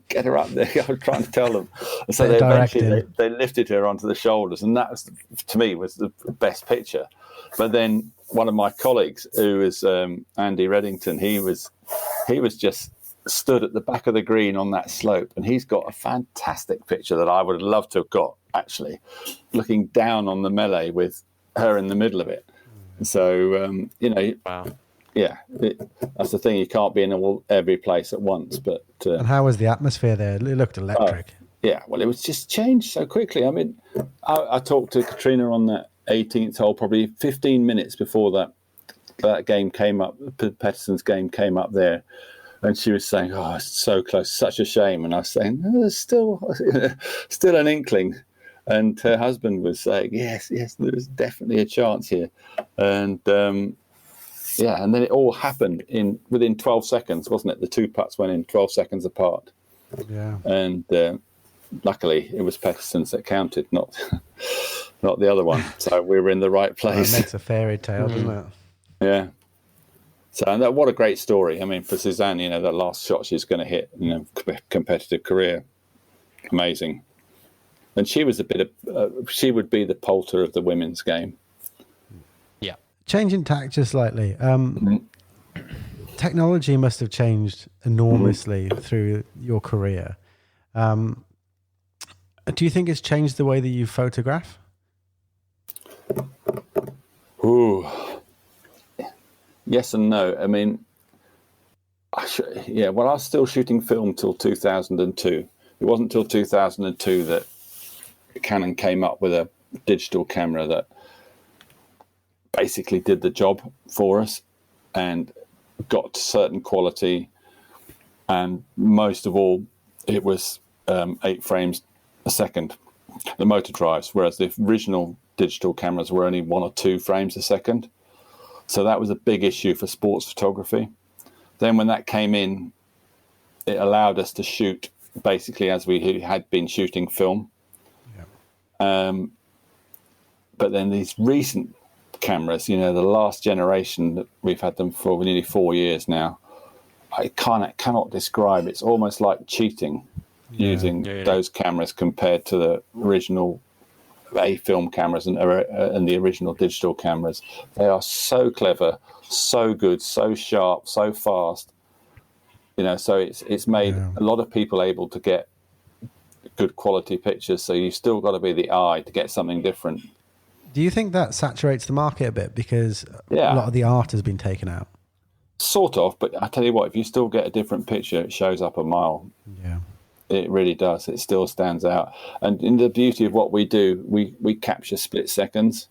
D: get her up there. I was trying to tell them. And so they lifted her onto the shoulders, and that was, to me, was the best picture. But then one of my colleagues, who was Andy Reddington, he was just stood at the back of the green on that slope, and he's got a fantastic picture that I would have loved to have got, actually, looking down on the melee with her in the middle of it. So,
E: wow.
D: Yeah, that's the thing. You can't be in every place at once. But
B: and how was the atmosphere there? It looked electric.
D: Well, it was just changed so quickly. I mean, I talked to Katrina on that 18th hole probably 15 minutes before that game came up, Pettersson's game came up there. And she was saying, "Oh, it's so close, such a shame." And I was saying, "There's still an inkling." And her husband was saying, "Yes, there's definitely a chance here." And and then it all happened within 12 seconds, wasn't it? The two putts went in 12 seconds apart.
B: Yeah.
D: And luckily, it was Pettersson's that counted, not the other one. So we were in the right place.
B: Well, it makes a fairy tale, doesn't it?
D: Yeah. So what a great story. I mean, for Suzanne, that last shot she's going to hit, competitive career, amazing. And she was she would be the Poulter of the women's game.
E: Yeah.
B: Changing tack just slightly. Technology must have changed enormously through your career. Do you think it's changed the way that you photograph?
D: Ooh. Yes and no. I mean, I was still shooting film till 2002. It wasn't till 2002 that Canon came up with a digital camera that basically did the job for us and got certain quality. And most of all, it was 8 frames a second, the motor drives, whereas the original digital cameras were only 1 or 2 frames a second. So that was a big issue for sports photography. Then when that came in, it allowed us to shoot basically as we had been shooting film. Yeah. But then these recent cameras, the last generation, that we've had them for nearly 4 years now, I cannot describe. It's almost like cheating using those cameras compared to the original film cameras and the original digital cameras. They are so clever, so good, so sharp, so fast. So it's made a lot of people able to get good quality pictures. So you've still got to be the eye to get something different.
B: Do you think that saturates the market a bit because a lot of the art has been taken out?
D: Sort of, but I tell you what, if you still get a different picture, it shows up a mile.
B: Yeah.
D: It really does. It still stands out. And in the beauty of what we do, we capture split seconds.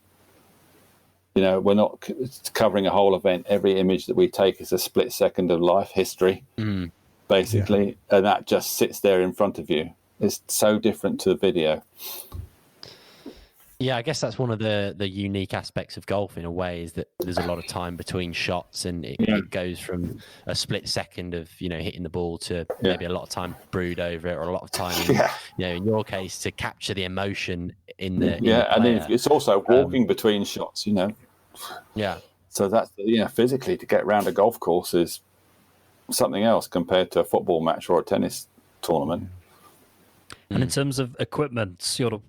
D: We're not covering a whole event. Every image that we take is a split second of life history, basically. Yeah. And that just sits there in front of you. It's so different to the video.
E: Yeah, I guess that's one of the unique aspects of golf in a way, is that there's a lot of time between shots, and it goes from a split second of hitting the ball to maybe a lot of time brood over it, or a lot of time in your case to capture the emotion in the
D: and then it's also walking between shots. So that's physically to get around a golf course is something else compared to a football match or a tennis tournament.
C: And in terms of equipment, sort of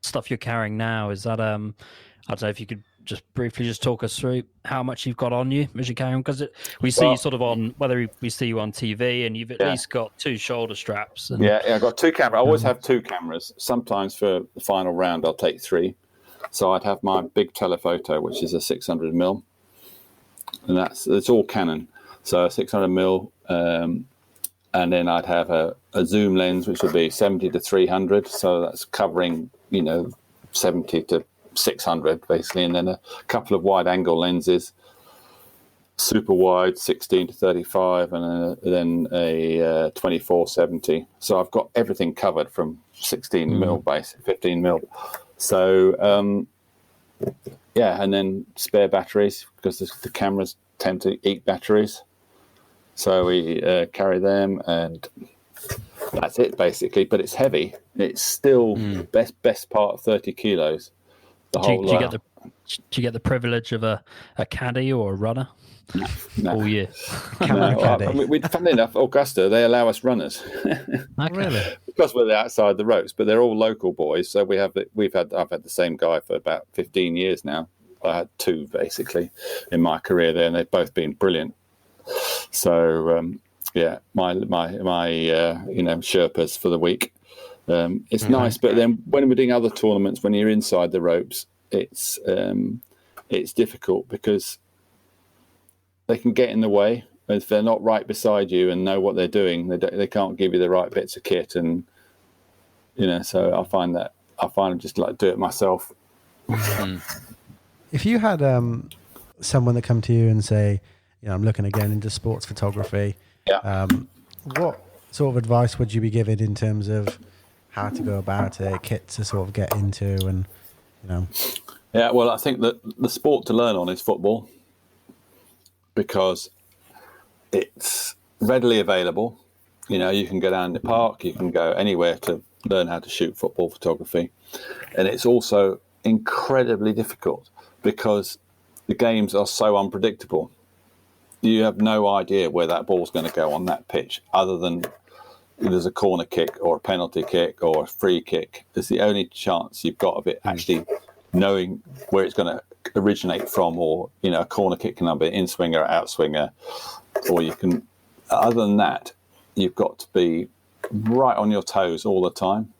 C: stuff you're carrying now, is that I don't know if you could just briefly just talk us through how much you've got on you as you carry on, because we see you sort of on, whether we see you on TV, and you've at least got 2 shoulder straps. And,
D: I've got 2 cameras. I always have 2 cameras. Sometimes for the final round I'll take 3. So I'd have my big telephoto, which is a 600mm, and it's all Canon. So a 600mm, and then I'd have a zoom lens, which would be 70 to 300. So that's covering 70 to 600 basically, and then a couple of wide angle lenses, super wide 16 to 35, and then a 24-70. So I've got everything covered from 16mm base, 15mm. So and then spare batteries, because the cameras tend to eat batteries, so we carry them, and that's it basically. But it's heavy. It's still best part of 30 kilos. The whole.
C: Do you get the privilege of a caddy or a runner?
D: No.
C: All year.
D: Funnily enough, Augusta, they allow us runners.
C: Really?
D: Because we're outside the ropes, but they're all local boys. So I've had the same guy for about 15 years now. I had 2 basically in my career there, and they've both been brilliant. So my Sherpas for the week. It's nice, but then when we're doing other tournaments, when you're inside the ropes, it's difficult because they can get in the way. If they're not right beside you and know what they're doing, they can't give you the right bits of kit, and so I find I just like do it myself.
B: If you had someone that come to you and say, I'm looking again into sports photography, what sort of advice would you be given in terms of how to go about it, kit to sort of get into, and
D: Yeah, well, I think that the sport to learn on is football, because it's readily available. You can go down the park, you can go anywhere to learn how to shoot football photography. And it's also incredibly difficult because the games are so unpredictable. You have no idea where that ball's going to go on that pitch, other than there's a corner kick or a penalty kick or a free kick. It's the only chance you've got of it actually knowing where it's going to originate from, or a corner kick can be in swinger or out swinger, or you can. Other than that, you've got to be right on your toes all the time.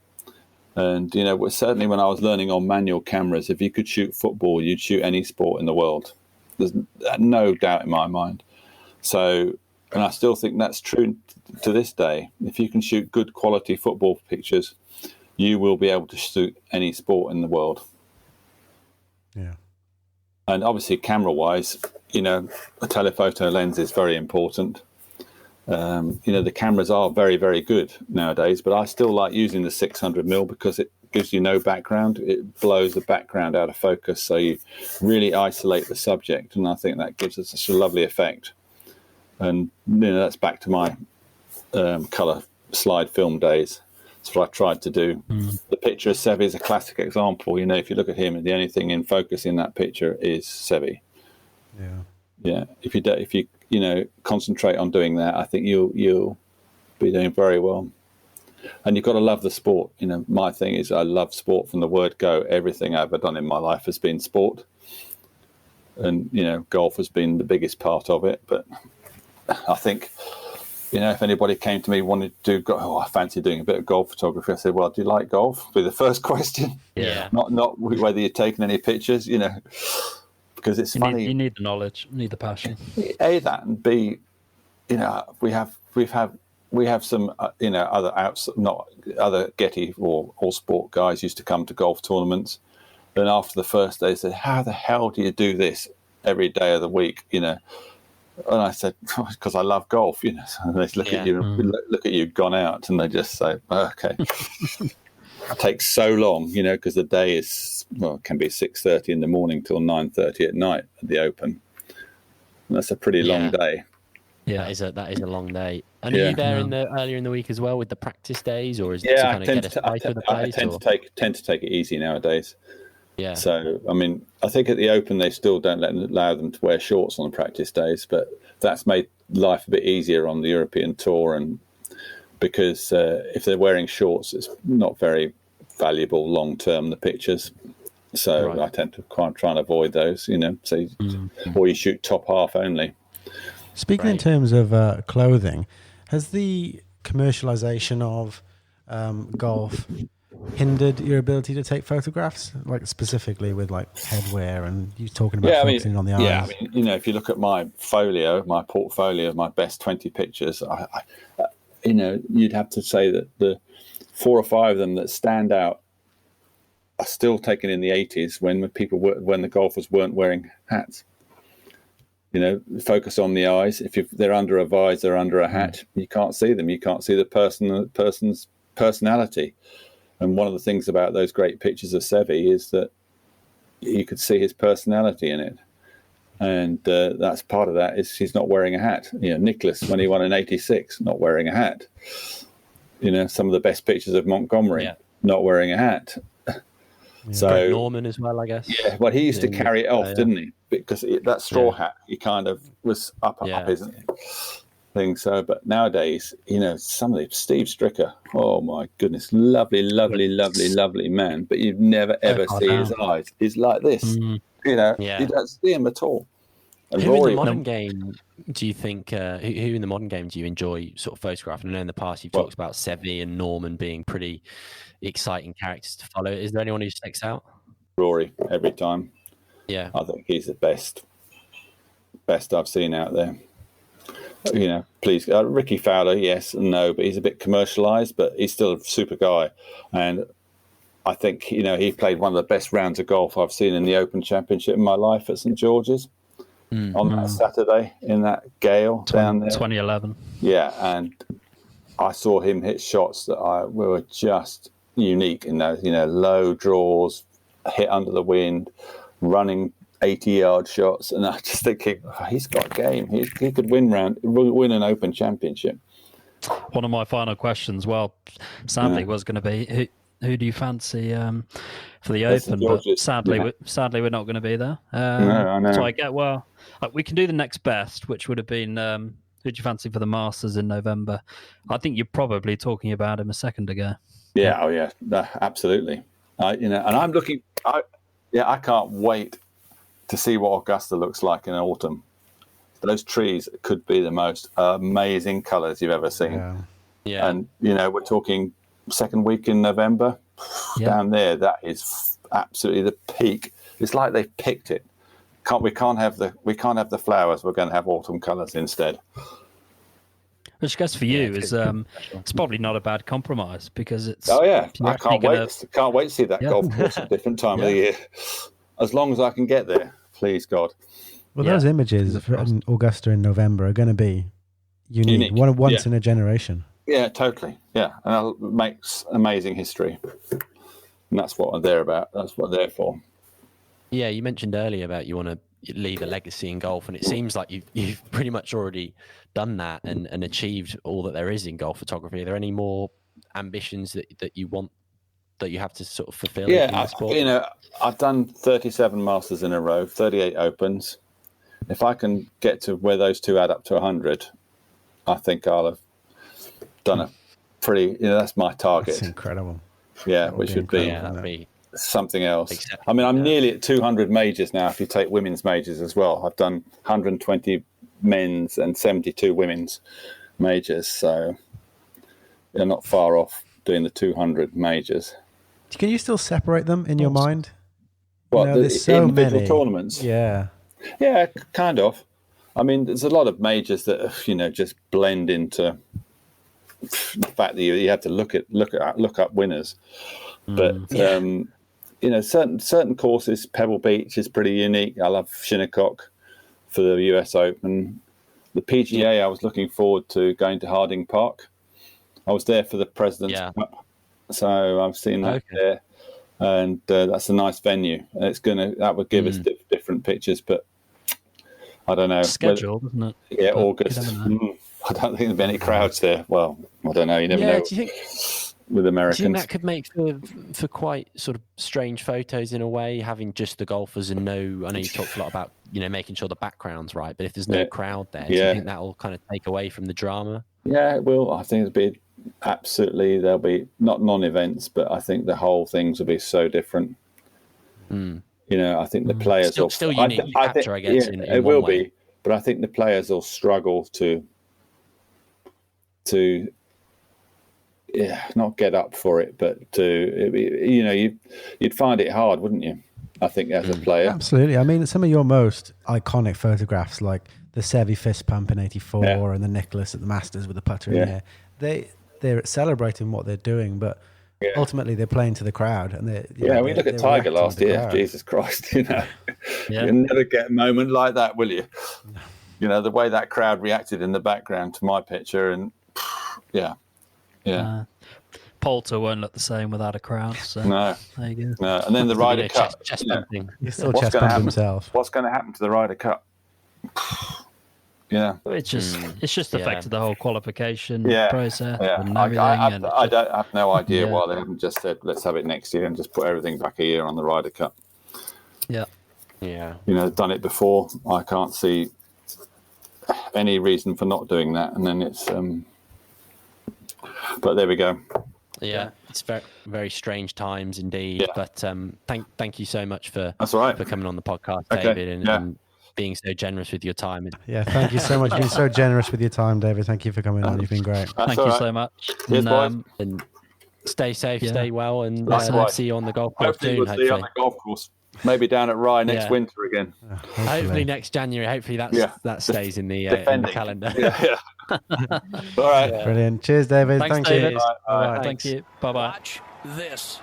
D: And certainly when I was learning on manual cameras, if you could shoot football, you'd shoot any sport in the world. There's no doubt in my mind. So, and I still think that's true to this day. If you can shoot good quality football pictures, you will be able to shoot any sport in the world.
B: Yeah.
D: And obviously, camera-wise, a telephoto lens is very important. The cameras are very, very good nowadays, but I still like using the 600mm because it gives you no background. It blows the background out of focus, so you really isolate the subject, and I think that gives us such a lovely effect. And that's back to my colour slide film days. That's what I tried to do. The picture of Seve is a classic example. If you look at him, the only thing in focus in that picture is Seve. Yeah. If you concentrate on doing that, I think you'll be doing very well. And you've got to love the sport. My thing is I love sport from the word go. Everything I've ever done in my life has been sport, and golf has been the biggest part of it. But I think, if anybody came to me wanted to do, I fancy doing a bit of golf photography, I said, well, do you like golf? Be the first question. Yeah. Not whether you're taking any pictures, because it's funny.
C: You need the knowledge, you need the passion.
D: A, that, and B, we have some other Getty or All Sport guys used to come to golf tournaments, and after the first day, they said, how the hell do you do this every day of the week? And I said, because I love golf, So they look at you gone out, and they just say, okay. takes so long, because the day is, it can be 6:30 in the morning till 9:30 at night at the Open. And that's a pretty long day.
E: Yeah, that is a long day. And are you there earlier in the week as well with the practice days, or is it to kind of get a spice of the place?
D: I tend to take it easy nowadays.
E: Yeah.
D: So, I think at the Open they still don't allow them to wear shorts on the practice days, but that's made life a bit easier on the European Tour, and because if they're wearing shorts, it's not very valuable long term, the pictures. So I tend to try and avoid those, so or you shoot top half only.
B: Speaking in terms of clothing, has the commercialization of golf hindered your ability to take photographs, like specifically with like headwear and you talking about focusing on the eyes?
D: Yeah, if you look at my portfolio of my best 20 pictures, you'd have to say that the 4 or 5 of them that stand out are still taken in the 80s when the golfers weren't wearing hats. Focus on the eyes. If they're under a visor, under a hat, you can't see them. You can't see the person's personality. And one of the things about those great pictures of Seve is that you could see his personality in it. And that's part of that is he's not wearing a hat. Nicklaus, when he won in 86, not wearing a hat. Some of the best pictures of Montgomery, not wearing a hat.
B: Yeah.
D: So
E: Norman as well, I guess.
D: Yeah, well, he used to carry it off, didn't he? Because that straw hat, he kind of was up his thing. So, but nowadays, some of the Steve Stricker, oh my goodness, lovely man, but you'd never ever see his eyes. He's like this, you don't see him at all. And
E: who in the modern game do you think? Who in the modern game do you enjoy sort of photographing? I know in the past you've talked about Seve and Norman being pretty exciting characters to follow. Is there anyone who sticks out?
D: Rory, every time.
E: Yeah,
D: I think he's the best I've seen out there. Please, Ricky Fowler, yes and no, but he's a bit commercialised, but he's still a super guy. And I think, he played one of the best rounds of golf I've seen in the Open Championship in my life at St George's on that Saturday in that gale down there.
C: 2011.
D: Yeah, and I saw him hit shots that were just unique in those, low draws, hit under the wind, running 80-yard shots, and I just thinking, he's got game. He could win an Open Championship.
C: One of my final questions, sadly, was going to be who do you fancy for the Open? But sadly, we're not going to be there.
D: No, I know.
C: So we can do the next best, which would have been who do you fancy for the Masters in November? I think you're probably talking about him a second ago.
D: Yeah, absolutely. And I'm looking. I can't wait to see what Augusta looks like in autumn. Those trees could be the most amazing colours you've ever seen.
E: Yeah.
D: And we're talking second week in November down there. That is absolutely the peak. It's like they've picked it. We can't have the flowers. We're going to have autumn colours instead.
C: Which I guess for you is it's probably not a bad compromise because it's.
D: Oh yeah, I can't wait. Can't wait to see that golf course at a different time of the year. As long as I can get there, please God.
B: Well, those images in Augusta in November are going to be unique. Once in a generation.
D: Yeah, totally. Yeah, and it makes amazing history. And that's what they're about. That's what they're for.
E: Yeah, you mentioned earlier about you want to leave a legacy in golf, and it seems like you've pretty much already done that and achieved all that there is in golf photography. Are there any more ambitions that you want, that you have to sort of fulfill?
D: Yeah,
E: in the sport?
D: I've done 37 Masters in a row, 38 Opens. If I can get to where those two add up to 100, I think I'll have done a pretty. That's my target.
B: That's incredible.
D: Yeah, which would be something else.
E: Exactly.
D: I mean, I'm nearly at 200 majors now. If you take women's majors as well, I've done 120 men's and 72 women's majors, so they're not far off doing the 200 majors.
B: Can you still separate them in your mind?
D: Well,
B: there's so
D: individual
B: many
D: tournaments.
B: Yeah,
D: kind of. I mean, there's a lot of majors that just blend into the fact that you have to look up winners. But certain courses, Pebble Beach is pretty unique. I love Shinnecock for the US Open. The PGA, I was looking forward to going to Harding Park. I was there for the President's Cup So I've seen that there, and that's a nice venue. That would give us different pictures, but I don't know.
C: Scheduled, isn't it?
D: Yeah,
C: But
D: August.
C: you never know.
D: I don't think there'll be any crowds there. Well, I don't know. You never know.
E: Do you think,
D: with Americans,
E: do you think that could make for quite sort of strange photos in a way, having just the golfers and I know you talked a lot about, making sure the background's right, but if there's no crowd there, do you think that will kind of take away from the drama? Yeah, it will. I think there'll be not non-events, but I think the whole things will be so different. I think the players still unique capture, I guess. In
D: it will be, but I think the players will struggle to not get up for it, but you'd find it hard, wouldn't you? I think as a player,
B: absolutely. I mean, some of your most iconic photographs, like the Seve fist pump in '84 and the Nicklaus at the Masters with the putter in there, they're celebrating what they're doing, but ultimately they're playing to the crowd. And
D: we look at Tiger last year. Jesus Christ, you'll never get a moment like that, will you? The way that crowd reacted in the background to my picture, and
C: Poulter won't look the same without a crowd. So
D: no,
C: there you go.
D: No, and then the Ryder Cup.
E: Chest bumping.
B: He's still chest bumping himself.
D: What's going to happen to the Ryder Cup?
C: It's just affected the whole qualification process. And
D: I have no idea why they haven't just said let's have it next year and just put everything back a year on the Ryder Cup.
C: Yeah.
D: Done it before. I can't see any reason for not doing that. And then it's but there we go.
E: Yeah, it's very, very strange times indeed. Yeah. But thank you so much for coming on the podcast, David, and being so generous with your time.
B: Yeah, thank you so much for being so generous with your time, David. Thank you for coming on. You've been great.
C: Thank you so much.
D: Cheers,
E: and stay safe, stay well, and see you on the golf course
D: soon. Hopefully, see you on the golf course. Maybe down at Rye next winter again.
E: Hopefully next January. Hopefully that stays in the calendar.
D: All right.
B: Brilliant. Cheers, David.
C: Thanks,
B: Thank
C: David.
B: you.
C: Bye. Thank you. Bye-bye.
A: Watch this.